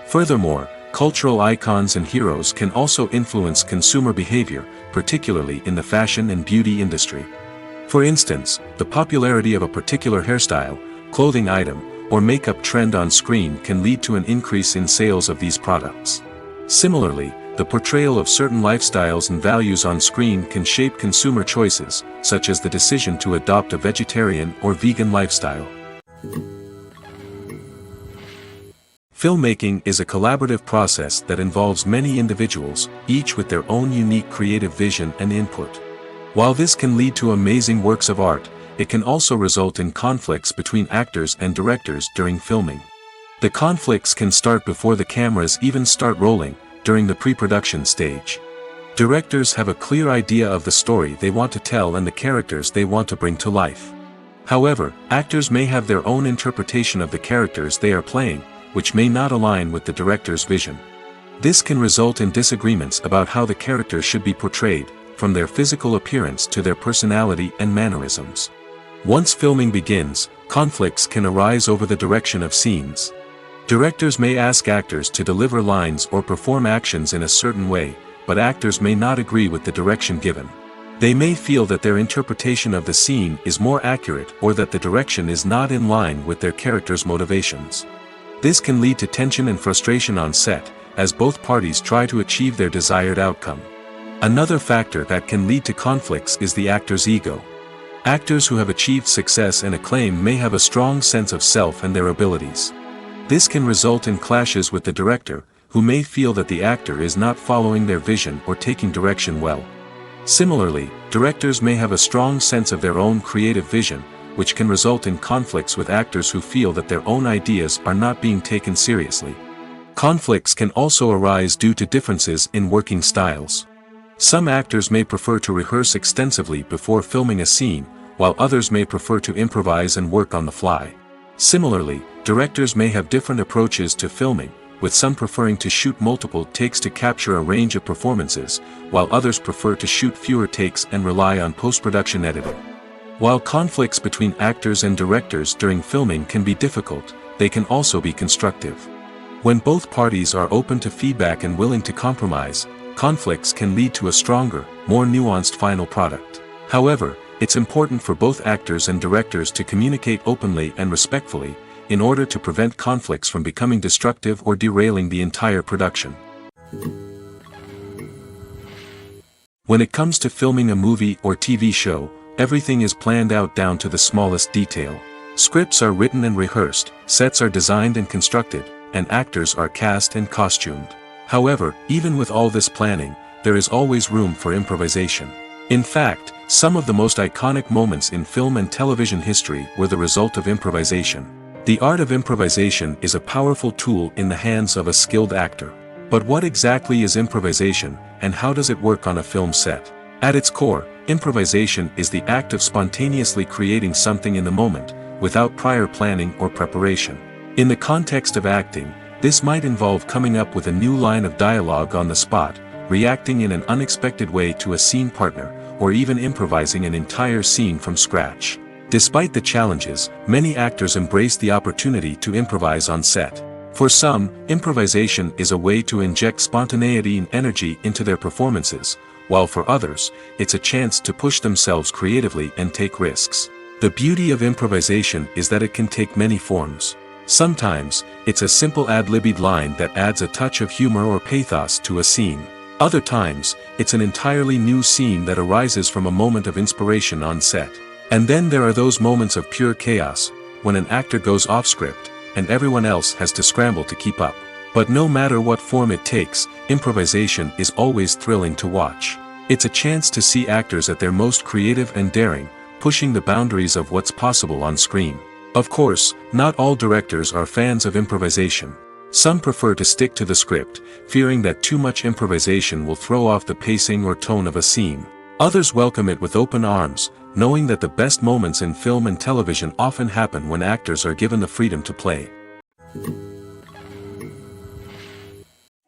Furthermore, cultural icons and heroes can also influence consumer behavior, particularly in the fashion and beauty industry. For instance, the popularity of a particular hairstyle, clothing item, or makeup trend on screen can lead to an increase in sales of these products. Similarly, the portrayal of certain lifestyles and values on screen can shape consumer choices, such as the decision to adopt a vegetarian or vegan lifestyle. Filmmaking is a collaborative process that involves many individuals, each with their own unique creative vision and input. While this can lead to amazing works of art, it can also result in conflicts between actors and directors during filming. The conflicts can start before the cameras even start rolling, during the pre-production stage. Directors have a clear idea of the story they want to tell and the characters they want to bring to life. However, actors may have their own interpretation of the characters they are playing, which may not align with the director's vision. This can result in disagreements about how the characters should be portrayed, from their physical appearance to their personality and mannerisms. Once filming begins, conflicts can arise over the direction of scenes. Directors may ask actors to deliver lines or perform actions in a certain way, but actors may not agree with the direction given. They may feel that their interpretation of the scene is more accurate or that the direction is not in line with their character's motivations. This can lead to tension and frustration on set, as both parties try to achieve their desired outcome. Another factor that can lead to conflicts is the actor's ego. Actors who have achieved success and acclaim may have a strong sense of self and their abilities. This can result in clashes with the director, who may feel that the actor is not following their vision or taking direction well. Similarly, directors may have a strong sense of their own creative vision, which can result in conflicts with actors who feel that their own ideas are not being taken seriously. Conflicts can also arise due to differences in working styles. Some actors may prefer to rehearse extensively before filming a scene, while others may prefer to improvise and work on the fly. Similarly, directors may have different approaches to filming, with some preferring to shoot multiple takes to capture a range of performances, while others prefer to shoot fewer takes and rely on post-production editing. While conflicts between actors and directors during filming can be difficult, they can also be constructive. When both parties are open to feedback and willing to compromise, conflicts can lead to a stronger, more nuanced final product. However, it's important for both actors and directors to communicate openly and respectfully, in order to prevent conflicts from becoming destructive or derailing the entire production. When it comes to filming a movie or TV show, everything is planned out down to the smallest detail. Scripts are written and rehearsed, sets are designed and constructed, and actors are cast and costumed. However, even with all this planning, there is always room for improvisation. In fact, some of the most iconic moments in film and television history were the result of improvisation. The art of improvisation is a powerful tool in the hands of a skilled actor. But what exactly is improvisation, and how does it work on a film set? At its core, improvisation is the act of spontaneously creating something in the moment, without prior planning or preparation. In the context of acting, this might involve coming up with a new line of dialogue on the spot, reacting in an unexpected way to a scene partner, or even improvising an entire scene from scratch. Despite the challenges, many actors embrace the opportunity to improvise on set. For some, improvisation is a way to inject spontaneity and energy into their performances, while for others, it's a chance to push themselves creatively and take risks. The beauty of improvisation is that it can take many forms. Sometimes, it's a simple ad-libbed line that adds a touch of humor or pathos to a scene. Other times, it's an entirely new scene that arises from a moment of inspiration on set. And then there are those moments of pure chaos, when an actor goes off script, and everyone else has to scramble to keep up. But no matter what form it takes, improvisation is always thrilling to watch. It's a chance to see actors at their most creative and daring, pushing the boundaries of what's possible on screen. Of course, not all directors are fans of improvisation. Some prefer to stick to the script, fearing that too much improvisation will throw off the pacing or tone of a scene. Others welcome it with open arms, knowing that the best moments in film and television often happen when actors are given the freedom to play.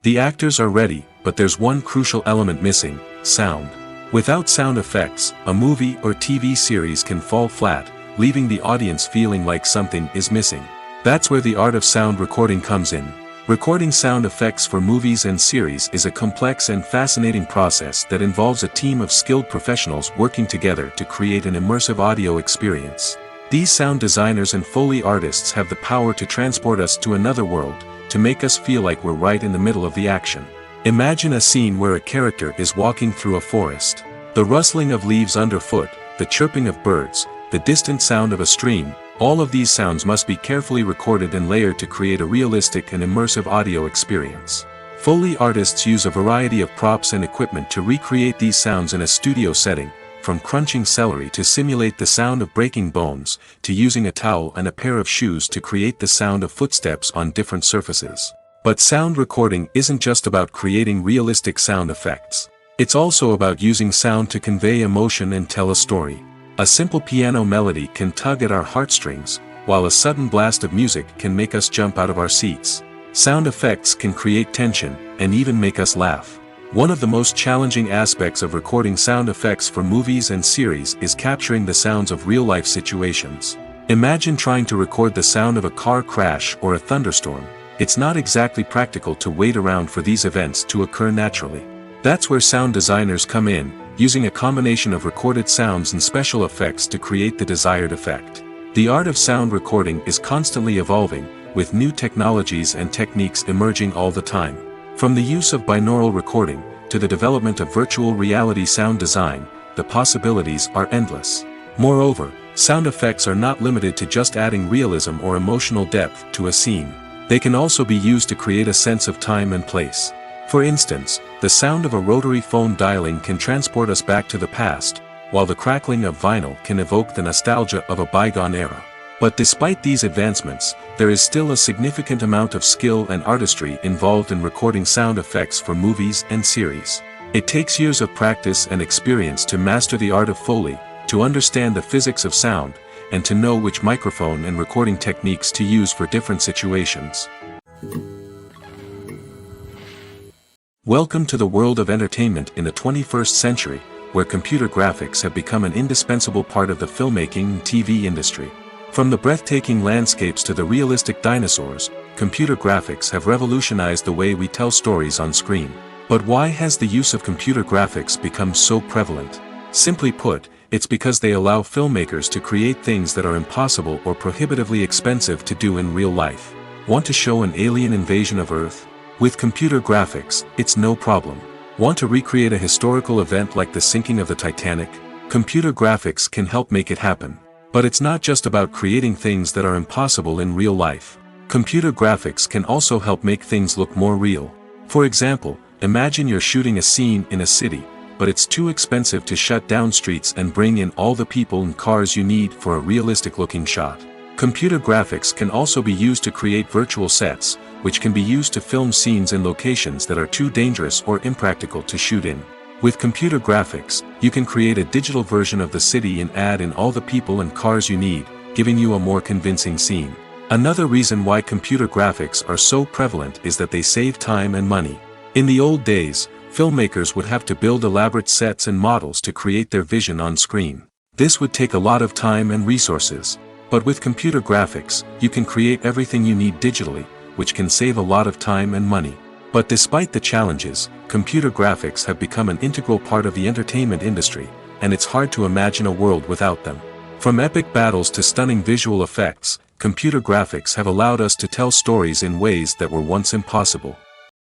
The actors are ready, but there's one crucial element missing: sound. Without sound effects, a movie or TV series can fall flat, leaving the audience feeling like something is missing. That's where the art of sound recording comes in. Recording sound effects for movies and series is a complex and fascinating process that involves a team of skilled professionals working together to create an immersive audio experience. These sound designers and Foley artists have the power to transport us to another world, to make us feel like we're right in the middle of the action. Imagine a scene where a character is walking through a forest. The rustling of leaves underfoot, the chirping of birds, the distant sound of a stream, all of these sounds must be carefully recorded and layered to create a realistic and immersive audio experience. Foley artists use a variety of props and equipment to recreate these sounds in a studio setting, from crunching celery to simulate the sound of breaking bones, to using a towel and a pair of shoes to create the sound of footsteps on different surfaces. But sound recording isn't just about creating realistic sound effects. It's also about using sound to convey emotion and tell a story. A simple piano melody can tug at our heartstrings, while a sudden blast of music can make us jump out of our seats. Sound effects can create tension, and even make us laugh. One of the most challenging aspects of recording sound effects for movies and series is capturing the sounds of real-life situations. Imagine trying to record the sound of a car crash or a thunderstorm. It's not exactly practical to wait around for these events to occur naturally. That's where sound designers come in, using a combination of recorded sounds and special effects to create the desired effect. The art of sound recording is constantly evolving, with new technologies and techniques emerging all the time. From the use of binaural recording, to the development of virtual reality sound design, the possibilities are endless. Moreover, sound effects are not limited to just adding realism or emotional depth to a scene. They can also be used to create a sense of time and place. For instance, the sound of a rotary phone dialing can transport us back to the past, while the crackling of vinyl can evoke the nostalgia of a bygone era. But despite these advancements, there is still a significant amount of skill and artistry involved in recording sound effects for movies and series. It takes years of practice and experience to master the art of Foley, to understand the physics of sound, and to know which microphone and recording techniques to use for different situations. Welcome to the world of entertainment in the 21st century, where computer graphics have become an indispensable part of the filmmaking and TV industry. From the breathtaking landscapes to the realistic dinosaurs, computer graphics have revolutionized the way we tell stories on screen. But why has the use of computer graphics become so prevalent? Simply put, it's because they allow filmmakers to create things that are impossible or prohibitively expensive to do in real life. Want to show an alien invasion of Earth? With computer graphics, it's no problem. Want to recreate a historical event like the sinking of the Titanic? Computer graphics can help make it happen. But it's not just about creating things that are impossible in real life. Computer graphics can also help make things look more real. For example, imagine you're shooting a scene in a city, but it's too expensive to shut down streets and bring in all the people and cars you need for a realistic-looking shot. Computer graphics can also be used to create virtual sets, which can be used to film scenes in locations that are too dangerous or impractical to shoot in. With computer graphics, you can create a digital version of the city and add in all the people and cars you need, giving you a more convincing scene. Another reason why computer graphics are so prevalent is that they save time and money. In the old days, filmmakers would have to build elaborate sets and models to create their vision on screen. This would take a lot of time and resources. But with computer graphics, you can create everything you need digitally, which can save a lot of time and money. But despite the challenges, computer graphics have become an integral part of the entertainment industry, and it's hard to imagine a world without them. From epic battles to stunning visual effects, computer graphics have allowed us to tell stories in ways that were once impossible.